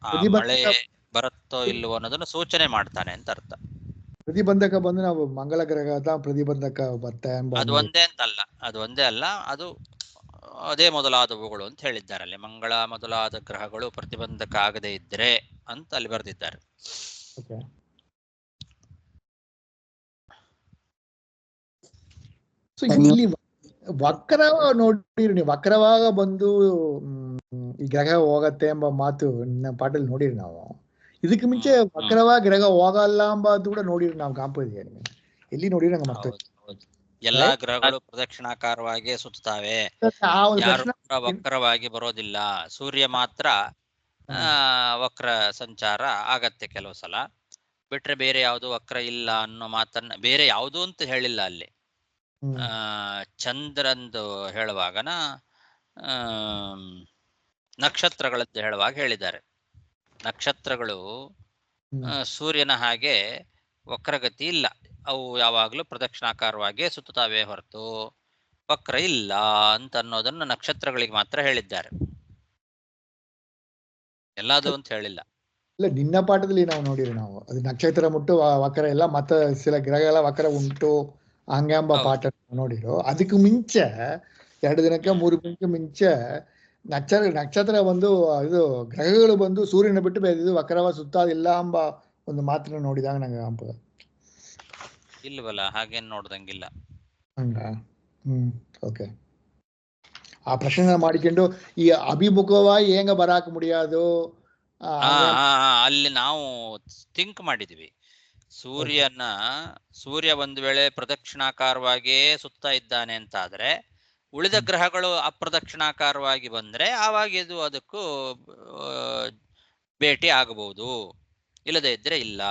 [SPEAKER 1] ಆ ಮಳೆ ಬರುತ್ತೋ ಇಲ್ಲವೋ ಅನ್ನೋದನ್ನ ಸೂಚನೆ ಮಾಡ್ತಾನೆ ಅಂತ ಅರ್ಥ.
[SPEAKER 2] ಪ್ರತಿಬಂಧಕ ಬಂದು ನಾವು ಮಂಗಳ ಗ್ರಹದ ಪ್ರತಿಬಂಧಕ ಬರ್ತಾ
[SPEAKER 1] ಅದು ಒಂದೇ ಅಲ್ಲ, ಅದು ಅದೇ ಮೊದಲಾದವುಗಳು ಅಂತ ಹೇಳಿದ್ದಾರೆ. ಮಂಗಳ ಮೊದಲಾದ ಗ್ರಹಗಳು ಪ್ರತಿಬಂಧಕ ಆಗದೆ ಇದ್ರೆ ಅಂತ ಅಲ್ಲಿ ಬರೆದಿದ್ದಾರೆ.
[SPEAKER 2] ಸೊ ಇಲ್ಲಿ ವಕ್ರವ ನೋಡಿರಿ ನೀವು, ವಕ್ರವಾಗ ಬಂದು ಈ ಗ್ರಹ ಹೋಗತ್ತೆ ಎಂಬ ಮಾತು ನಮ್ಮ ಪಾಠದಲ್ಲಿ ನೋಡಿರಿ ನಾವು. ಇದಕ್ಕೆ ಮುಂಚೆ ವಕ್ರವ ಗ್ರಹ ಹೋಗಲ್ಲ ಎಂಬುದು ಕೂಡ ನೋಡಿರಿ ನಾವು. ಗಾಂಪದಿಯ ಎಲ್ಲಿ ನೋಡಿರಿ ನಂಗೆ ಮತ್ತೆ
[SPEAKER 1] ಎಲ್ಲಾ ಗ್ರಹಗಳು ಪ್ರದಕ್ಷಿಣಾಕಾರವಾಗಿ ಸುತ್ತಾವೆ, ಯಾರು ಕೂಡ ವಕ್ರವಾಗಿ ಬರೋದಿಲ್ಲ. ಸೂರ್ಯ ಮಾತ್ರ ವಕ್ರ ಸಂಚಾರ ಆಗತ್ತೆ ಕೆಲವು ಸಲ, ಬಿಟ್ರೆ ಬೇರೆ ಯಾವುದು ವಕ್ರ ಇಲ್ಲ ಅನ್ನೋ ಮಾತನ್ನ ಬೇರೆ ಯಾವುದು ಅಂತ ಹೇಳಿಲ್ಲ ಅಲ್ಲಿ. ಚಂದ್ರಂದು ಹೇಳುವಾಗನ ನಕ್ಷತ್ರಗಳದ್ದು ಹೇಳುವಾಗ ಹೇಳಿದ್ದಾರೆ. ನಕ್ಷತ್ರಗಳು ಸೂರ್ಯನ ಹಾಗೆ ವಕ್ರಗತಿ ಇಲ್ಲ, ಅವು ಯಾವಾಗಲೂ ಪ್ರದಕ್ಷಿಣಾಕಾರವಾಗಿಯೇ ಸುತ್ತುತ್ತಾವೆ ಹೊರತು ವಕ್ರ ಇಲ್ಲ ಅಂತ ಅನ್ನೋದನ್ನು ನಕ್ಷತ್ರಗಳಿಗೆ ಮಾತ್ರ ಹೇಳಿದ್ದಾರೆ, ಎಲ್ಲದು ಅಂತ ಹೇಳಿಲ್ಲ.
[SPEAKER 2] ಇಲ್ಲ, ನಿನ್ನ ಪಾಠದಲ್ಲಿ ನಾವು ನೋಡಿರಿ ನಾವು ಅದು ನಕ್ಷತ್ರ ಮುಟ್ಟು ವಕ್ರ ಇಲ್ಲ, ಮತ್ತೆ ಸಿಲ ಗ್ರಹ ಎಲ್ಲ ವಕ್ರ ಉಂಟು ಹಂಗೆಂಬ ಪಾಠ ನೋಡಿರು. ಅದಕ್ಕೆ ಮುಂಚೆ 2 ದಿನಕ್ಕೆ 3 ದಿನಕ್ಕೆ ಮುಂಚೆ ನಕ್ಷತ್ರ ಬಂದು ಇದು ಗ್ರಹಗಳು ಬಂದು ಸೂರ್ಯನ ಬಿಟ್ಟು ಇದು ವಕ್ರವ ಸುತ್ತಾದಿಲ್ಲ ಎಂಬ ಒಂದು ಮಾತನ್ನ ನೋಡಿದಾಗ ನಂಗೆ ಅಂಪ
[SPEAKER 1] ಇಲ್ವಲ್ಲ, ಹಾಗೇನ್ ನೋಡ್ದಂಗಿಲ್ಲ.
[SPEAKER 2] ಹಂಗ ಓಕೆ. ಆ ಪ್ರಶ್ನೆ ಮಾಡಿಕೊಂಡು ಈ ಅಭಿಮುಖವಾಗಿ ಹೆಂಗ ಬರಾಕ ಮುಡಿಯೋದು
[SPEAKER 1] ಅಲ್ಲಿ ನಾವು ಥಿಂಕ್ ಮಾಡಿದ್ವಿ. ಸೂರ್ಯ ಒಂದು ವೇಳೆ ಪ್ರದಕ್ಷಿಣಾಕಾರವಾಗಿಯೇ ಸುತ್ತಾ ಇದ್ದಾನೆ ಅಂತಾದ್ರೆ ಉಳಿದ ಗ್ರಹಗಳು ಅಪ್ರದಕ್ಷಿಣಾಕಾರವಾಗಿ ಬಂದ್ರೆ ಆವಾಗ ಇದು ಅದಕ್ಕೂ ಭೇಟಿ ಆಗಬಹುದು, ಇಲ್ಲದೆ ಇದ್ರೆ ಇಲ್ಲ.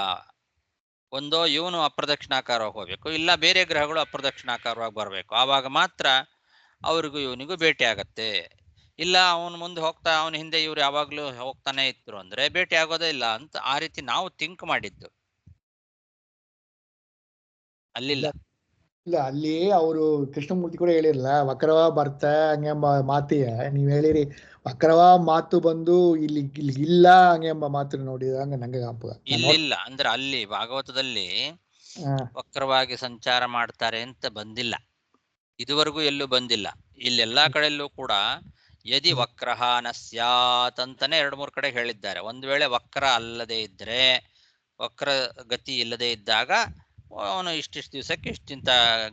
[SPEAKER 1] ಒಂದೋ ಇವನು ಅಪ್ರದಕ್ಷಿಣಾಕಾರವಾಗಿ ಹೋಗ್ಬೇಕು, ಇಲ್ಲ ಬೇರೆ ಗ್ರಹಗಳು ಅಪ್ರದಕ್ಷಿಣಾಕಾರವಾಗಿ ಬರಬೇಕು, ಆವಾಗ ಮಾತ್ರ ಅವ್ರಿಗೂ ಇವನಿಗೂ ಭೇಟಿ ಆಗತ್ತೆ. ಇಲ್ಲ ಅವನು ಮುಂದೆ ಹೋಗ್ತಾ ಅವನ ಹಿಂದೆ ಇವ್ರು ಯಾವಾಗ್ಲೂ ಹೋಗ್ತಾನೆ ಇದ್ರು ಅಂದ್ರೆ ಭೇಟಿ ಆಗೋದೇ ಇಲ್ಲ ಅಂತ ಆ ರೀತಿ ನಾವು ಥಿಂಕ್ ಮಾಡಿದ್ದು. ಅಲ್ಲಿಲ್ಲ.
[SPEAKER 2] ಇಲ್ಲ, ಅಲ್ಲಿ ಅವರು ಕೃಷ್ಣಮೂರ್ತಿ ಕೂಡ ಹೇಳಿರಲ್ಲ ವಕ್ರವ ಬರ್ತಾ ಹಂಗೆಂಬ ಮಾತಿಯ ನೀವ್ ಹೇಳಿರಿ. ವಕ್ರವ ಮಾತು ಬಂದು ಇಲ್ಲಿ ಇಲ್ಲ ಹಂಗೆಂಬ ಮಾತು ನೋಡಿದಾಗ ನಂಗೆ
[SPEAKER 1] ಇಲ್ಲ ಅಂದ್ರೆ ಅಲ್ಲಿ ಭಾಗವತದಲ್ಲಿ ವಕ್ರವಾಗಿ ಸಂಚಾರ ಮಾಡ್ತಾರೆ ಅಂತ ಬಂದಿಲ್ಲ, ಇದುವರೆಗೂ ಎಲ್ಲೂ ಬಂದಿಲ್ಲ. ಇಲ್ಲೆಲ್ಲಾ ಕಡೆಯಲ್ಲೂ ಕೂಡ ಯದಿ ವಕ್ರಹ ನ ಸ್ಯಾತ್ ಅಂತಾನೆ 2-3 ಕಡೆ ಹೇಳಿದ್ದಾರೆ. ಒಂದು ವೇಳೆ ವಕ್ರ ಅಲ್ಲದೆ ಇದ್ರೆ, ವಕ್ರ ಗತಿ ಇಲ್ಲದೆ ಇದ್ದಾಗ ಅವನು ಇಷ್ಟಿಷ್ಟು ದಿವಸಕ್ಕೆ ಇಷ್ಟಿಂತ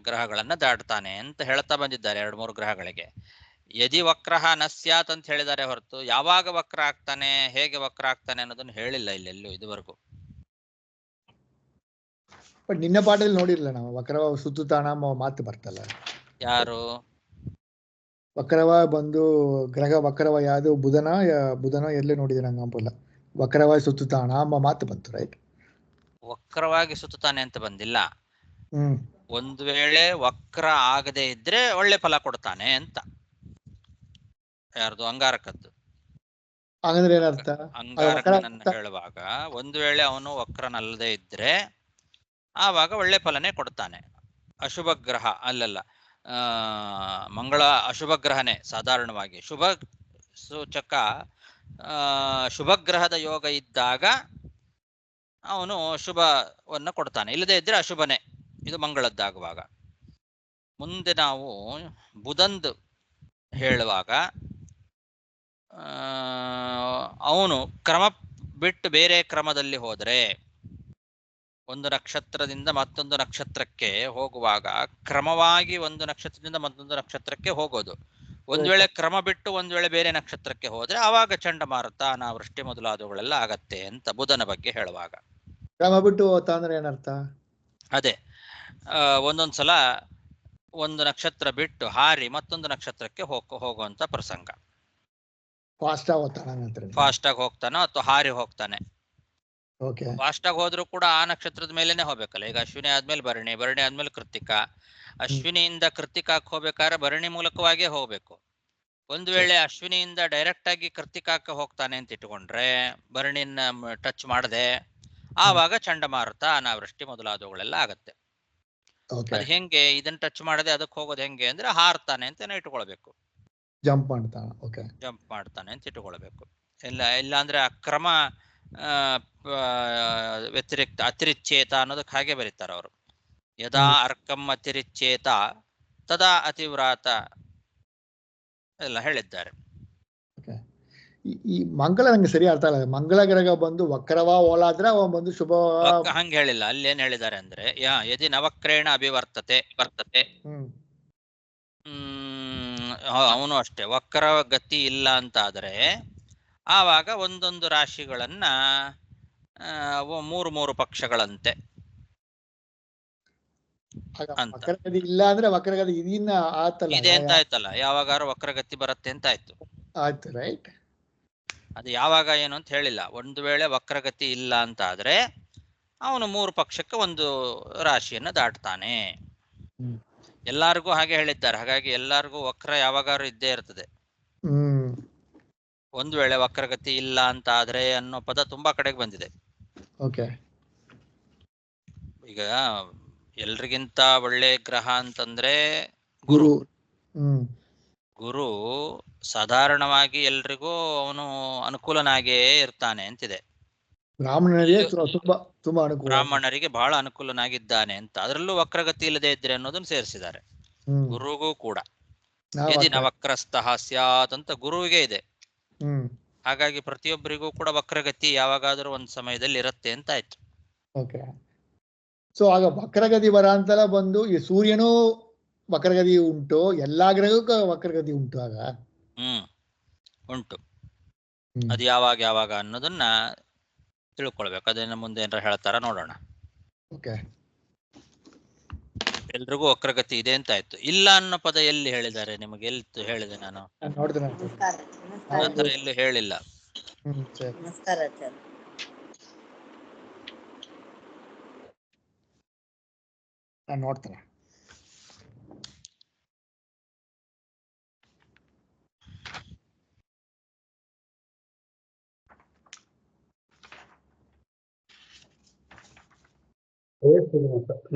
[SPEAKER 1] ಗ್ರಹಗಳನ್ನ ದಾಟ್ತಾನೆ ಅಂತ ಹೇಳ್ತಾ ಬಂದಿದ್ದಾರೆ 2-3 ಗ್ರಹಗಳಿಗೆ. ಯದಿ ವಕ್ರಹ ನ ಸ್ಯಾತ್ ಅಂತ ಹೇಳಿದ್ದಾರೆ ಹೊರತು ಯಾವಾಗ ವಕ್ರ ಆಗ್ತಾನೆ, ಹೇಗೆ ವಕ್ರ ಆಗ್ತಾನೆ ಅನ್ನೋದನ್ನು ಹೇಳಿಲ್ಲ ಇಲ್ಲೆಲ್ಲೂ ಇದುವರೆಗೂ.
[SPEAKER 2] ಬಟ್ ನಿನ್ನ ಪಾಠದಲ್ಲಿ ನೋಡಿರ್ಲಿಲ್ಲ ನಾವು ವಕ್ರವ ಸುತ್ತುತ್ತಾಣ ಮಾತು ಬರ್ತಲ್ಲ.
[SPEAKER 1] ಯಾರು
[SPEAKER 2] ವಕ್ರವ ಬಂದು ಗ್ರಹ ವಕ್ರವ ಯಾವುದು ಬುಧನೋ ಎಲ್ಲೇ ನೋಡಿದೆ ನಂಗೆ ಅಂಪಲ್ಲ. ವಕ್ರವಾಗಿ ಸುತ್ತುತ್ತಾಣ ಎಂಬ ಮಾತು ಬಂತು, ರೈಟ್?
[SPEAKER 1] ವಕ್ರವಾಗಿ ಸುತ್ತಾನೆ ಅಂತ ಬಂದಿಲ್ಲ. ಒಂದು ವೇಳೆ ವಕ್ರ ಆಗದೆ ಇದ್ರೆ ಒಳ್ಳೆ ಫಲ ಕೊಡ್ತಾನೆ ಅಂತ. ಯಾರ್ದು? ಅಂಗಾರಕದ್ದು.
[SPEAKER 2] ಹಾಗಂದ್ರೆ ಏನರ್ಥ?
[SPEAKER 1] ಅಂಗಾರಕನನ್ನ ಹೇಳುವಾಗ ಒಂದು ವೇಳೆ ಅವನು ವಕ್ರನಲ್ಲದೆ ಇದ್ರೆ ಆವಾಗ ಒಳ್ಳೆ ಫಲನೇ ಕೊಡ್ತಾನೆ. ಅಶುಭ ಗ್ರಹ ಅಲ್ಲಲ್ಲ, ಮಂಗಳ ಅಶುಭ ಗ್ರಹನೇ ಸಾಧಾರಣವಾಗಿ. ಶುಭ ಸೂಚಕ ಶುಭಗ್ರಹದ ಯೋಗ ಇದ್ದಾಗ ಅವನು ಶುಭವನ್ನ ಕೊಡ್ತಾನೆ, ಇಲ್ಲದೆ ಇದ್ರೆ ಅಶುಭನೇ. ಇದು ಮಂಗಳದ್ದಾಗುವಾಗ. ಮುಂದೆ ನಾವು ಬುಧಂದು ಹೇಳುವಾಗ ಅವನು ಕ್ರಮ ಬಿಟ್ಟು ಬೇರೆ ಕ್ರಮದಲ್ಲಿ ಹೋದ್ರೆ ಒಂದು ನಕ್ಷತ್ರದಿಂದ ಮತ್ತೊಂದು ನಕ್ಷತ್ರಕ್ಕೆ ಹೋಗುವಾಗ ಕ್ರಮವಾಗಿ ಒಂದು ನಕ್ಷತ್ರದಿಂದ ಮತ್ತೊಂದು ನಕ್ಷತ್ರಕ್ಕೆ ಹೋಗೋದು. ಒಂದ್ ವೇಳೆ ಕ್ರಮ ಬಿಟ್ಟು ಒಂದ್ ವೇಳೆ ಬೇರೆ ನಕ್ಷತ್ರಕ್ಕೆ ಹೋದ್ರೆ ಆವಾಗ ಚಂಡಮಾರುತ, ಅನಾವೃಷ್ಟಿ ಮೊದಲಾದವುಗಳೆಲ್ಲ ಆಗತ್ತೆ ಅಂತ ಬುಧನ ಬಗ್ಗೆ ಹೇಳುವಾಗ.
[SPEAKER 2] ಕ್ರಮ ಬಿಟ್ಟು ಹೋಗ್ತಾ ಅಂದ್ರೆ ಏನರ್ಥ?
[SPEAKER 1] ಅದೇ ಒಂದೊಂದ್ಸಲ ಒಂದು ನಕ್ಷತ್ರ ಬಿಟ್ಟು ಹಾರಿ ಮತ್ತೊಂದು ನಕ್ಷತ್ರಕ್ಕೆ ಹೋಗುವಂತ ಪ್ರಸಂಗ.
[SPEAKER 2] ಫಾಸ್ಟ್ ಆಗಿ ಹೋಗ್ತಾನೆ,
[SPEAKER 1] ಫಾಸ್ಟ್ ಆಗಿ ಹೋಗ್ತಾನೋ ಅಥವಾ ಹಾರಿ ಹೋಗ್ತಾನೆ.
[SPEAKER 2] ಓಕೆ.
[SPEAKER 1] ಫಾಸ್ಟ್ ಆಗಿ ಹೋದ್ರೂ ಕೂಡ ಆ ನಕ್ಷತ್ರದ ಮೇಲೆನೆ ಹೋಗ್ಬೇಕಲ್ಲ. ಈಗ ಅಶ್ವಿನಿ ಆದ್ಮೇಲೆ ಭರಣಿ, ಭರಣಿ ಆದ್ಮೇಲೆ ಕೃತ್ತಿಕ, ಅಶ್ವಿನಿಯಿಂದ ಕೃತ್ತಿಕಾಕ್ ಹೋಗ್ಬೇಕಾದ್ರೆ ಭರಣಿ ಮೂಲಕವಾಗಿಯೇ ಹೋಗ್ಬೇಕು. ಒಂದು ವೇಳೆ ಅಶ್ವಿನಿಯಿಂದ ಡೈರೆಕ್ಟ್ ಆಗಿ ಕೃತ್ತಿಕಾಕ್ಕೆ ಹೋಗ್ತಾನೆ ಅಂತ ಇಟ್ಕೊಂಡ್ರೆ, ಭರಣಿನ ಟಚ್ ಮಾಡದೆ, ಆವಾಗ ಚಂಡಮಾರುತ, ಅನಾವೃಷ್ಟಿ ಮೊದಲಾದವುಗಳೆಲ್ಲ ಆಗತ್ತೆ. ಅದು ಹೆಂಗೆ? ಇದನ್ನ ಟಚ್ ಮಾಡದೆ ಅದಕ್ಕೆ ಹೋಗೋದು ಹೆಂಗೆ ಅಂದ್ರೆ ಹಾರ್ತಾನೆ ಅಂತ ಇಟ್ಕೊಳ್ಬೇಕು.
[SPEAKER 2] ಜಂಪ್ ಮಾಡ್ತಾನೆ. ಓಕೆ,
[SPEAKER 1] ಜಂಪ್ ಮಾಡ್ತಾನೆ ಅಂತ ಇಟ್ಕೊಳ್ಬೇಕು. ಇಲ್ಲ ಅಂದ್ರೆ ಆ ಕ್ರಮ ವ್ಯತಿರಿಕ್ತ ಅತಿರಿಚ್ಚೇತ ಅನ್ನೋದಕ್ಕೆ ಹಾಗೆ ಬರೀತಾರೆ ಅವರು. ಯದಾ ಅರ್ಕಂ ಅತಿರಿಚ್ಚೇತ ತದಾ ಅತಿವ್ರಾತ ಎಲ್ಲ ಹೇಳಿದ್ದಾರೆ.
[SPEAKER 2] ಈ ಮಂಗಳ ನಂಗೆ ಸರಿ ಅರ್ಥ ಆಗಲ್ಲ. ಮಂಗಳ ಗ್ರಹ ಬಂದು ವಕ್ರವ ಓಲಾದ್ರೆ ಅವ ಬಂದು ಶುಭ
[SPEAKER 1] ಹಂಗೆ ಹೇಳಿಲ್ಲ. ಅಲ್ಲಿ ಏನ್ ಹೇಳಿದ್ದಾರೆ ಅಂದ್ರೆ, ಯದಿ ನವಕ್ರೇಣ ಅಭಿವರ್ತತೆ ವರ್ತತೆ, ಅವನು ಅಷ್ಟೇ ವಕ್ರ ಗತಿ ಇಲ್ಲ ಅಂತ ಆದ್ರೆ ಆವಾಗ ಒಂದೊಂದು ರಾಶಿಗಳನ್ನ ಮೂರು ಪಕ್ಷಗಳಂತೆ ಅಂತ.
[SPEAKER 2] ವಕ್ರಗತಿ ಇಲ್ಲ ಅಂದ್ರೆ ವಕ್ರಗತಿ ಇದನ್ನ ಆತಲ್ಲ
[SPEAKER 1] ಇದೆ ಅಂತ ಆಯ್ತಲ್ಲ, ಯಾವಾಗಾರು ವಕ್ರಗತಿ ಬರುತ್ತೆ ಅಂತ ಆಯ್ತು.
[SPEAKER 2] ಆಯ್ತು, ರೈಟ್.
[SPEAKER 1] ಅದು ಯಾವಾಗ ಏನು ಅಂತ ಹೇಳಿಲ್ಲ. ಒಂದು ವೇಳೆ ವಕ್ರಗತಿ ಇಲ್ಲ ಅಂತ ಆದ್ರೆ ಅವನು ಮೂರು ಪಕ್ಷಕ್ಕೆ ಒಂದು ರಾಶಿಯನ್ನ ದಾಟ್ತಾನೆ. ಎಲ್ಲಾರ್ಗೂ ಹಾಗೆ ಹೇಳಿದ್ದಾರೆ. ಹಾಗಾಗಿ ಎಲ್ಲಾರ್ಗೂ ವಕ್ರ ಯಾವಾಗಾರು ಇದ್ದೇ ಇರ್ತದೆ. ಒಂದು ವೇಳೆ ವಕ್ರಗತಿ ಇಲ್ಲ ಅಂತ ಆದ್ರೆ ಅನ್ನೋ ಪದ ತುಂಬಾ ಕಡೆಗೆ ಬಂದಿದೆ. ಈಗ ಎಲ್ರಿಗಿಂತ ಒಳ್ಳೆ ಗ್ರಹ ಅಂತಂದ್ರೆ ಗುರು. ಗುರು ಸಾಧಾರಣವಾಗಿ ಎಲ್ರಿಗೂ ಅವನು ಅನುಕೂಲನಾಗೇ ಇರ್ತಾನೆ ಅಂತಿದೆ. ಬ್ರಾಹ್ಮಣರಿಗೆ ಬಹಳ ಅನುಕೂಲನಾಗಿದ್ದಾನೆ ಅಂತ. ಅದರಲ್ಲೂ ವಕ್ರಗತಿ ಇಲ್ಲದೆ ಇದ್ರೆ ಅನ್ನೋದನ್ನು ಸೇರಿಸಿದ್ದಾರೆ. ಗುರುಗೂ ಕೂಡ ಯದಿ ನವಕ್ರಸ್ತಃ ಸ್ಯಾತ್ ಅಂತ ಗುರುವಿಗೆ ಇದೆ. ಹಾಗಾಗಿ ಪ್ರತಿಯೊಬ್ಬರಿಗೂ ಕೂಡ ವಕ್ರಗತಿ ಯಾವಾಗಾದ್ರೂ ಒಂದ್ ಸಮಯದಲ್ಲಿ ಇರುತ್ತೆ ಅಂತ ಆಯ್ತು.
[SPEAKER 2] ಓಕೆ. ಸೊ ಆಗ ವಕ್ರಗತಿ ಬರ ಅಂತೆಲ್ಲ ಬಂದು ಈ ಸೂರ್ಯನೂ ವಕ್ರಗತಿ ಉಂಟು, ಎಲ್ಲಾ ಗ್ರಹಕ್ಕೂ ವಕ್ರಗತಿ ಉಂಟು. ಆಗ
[SPEAKER 1] ಉಂಟು. ಅದು ಯಾವಾಗ ಅನ್ನೋದನ್ನ ತಿಳ್ಕೊಳ್ಬೇಕು. ಅದನ್ನ ಮುಂದೆ ಏನಾರ ಹೇಳ್ತಾರ ನೋಡೋಣ.
[SPEAKER 2] ಓಕೆ.
[SPEAKER 1] ಎಲ್ರಿಗೂ ವಕ್ರಗತಿ ಇದೆ ಅಂತ ಆಯ್ತು. ಇಲ್ಲ ಅನ್ನೋ ಪದ ಎಲ್ಲಿ ಹೇಳಿದ್ದಾರೆ ನಿಮಗೆ? ಎಲ್ಲಿ ಹೇಳಿದೆ ನಾನು? ಆತರ ಎಲ್ಲೂ ಹೇಳಿಲ್ಲ.
[SPEAKER 2] ನೋಡ್ತೇನೆ.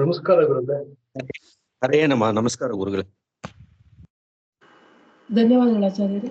[SPEAKER 7] ನಮಸ್ಕಾರ ಗುರುಗಳೇ. ಹರೇ ನಮಃ. ನಮಸ್ಕಾರ ಗುರುಗಳೇ.
[SPEAKER 8] ಧನ್ಯವಾದಗಳು ಆಚಾರ್ಯರೇ.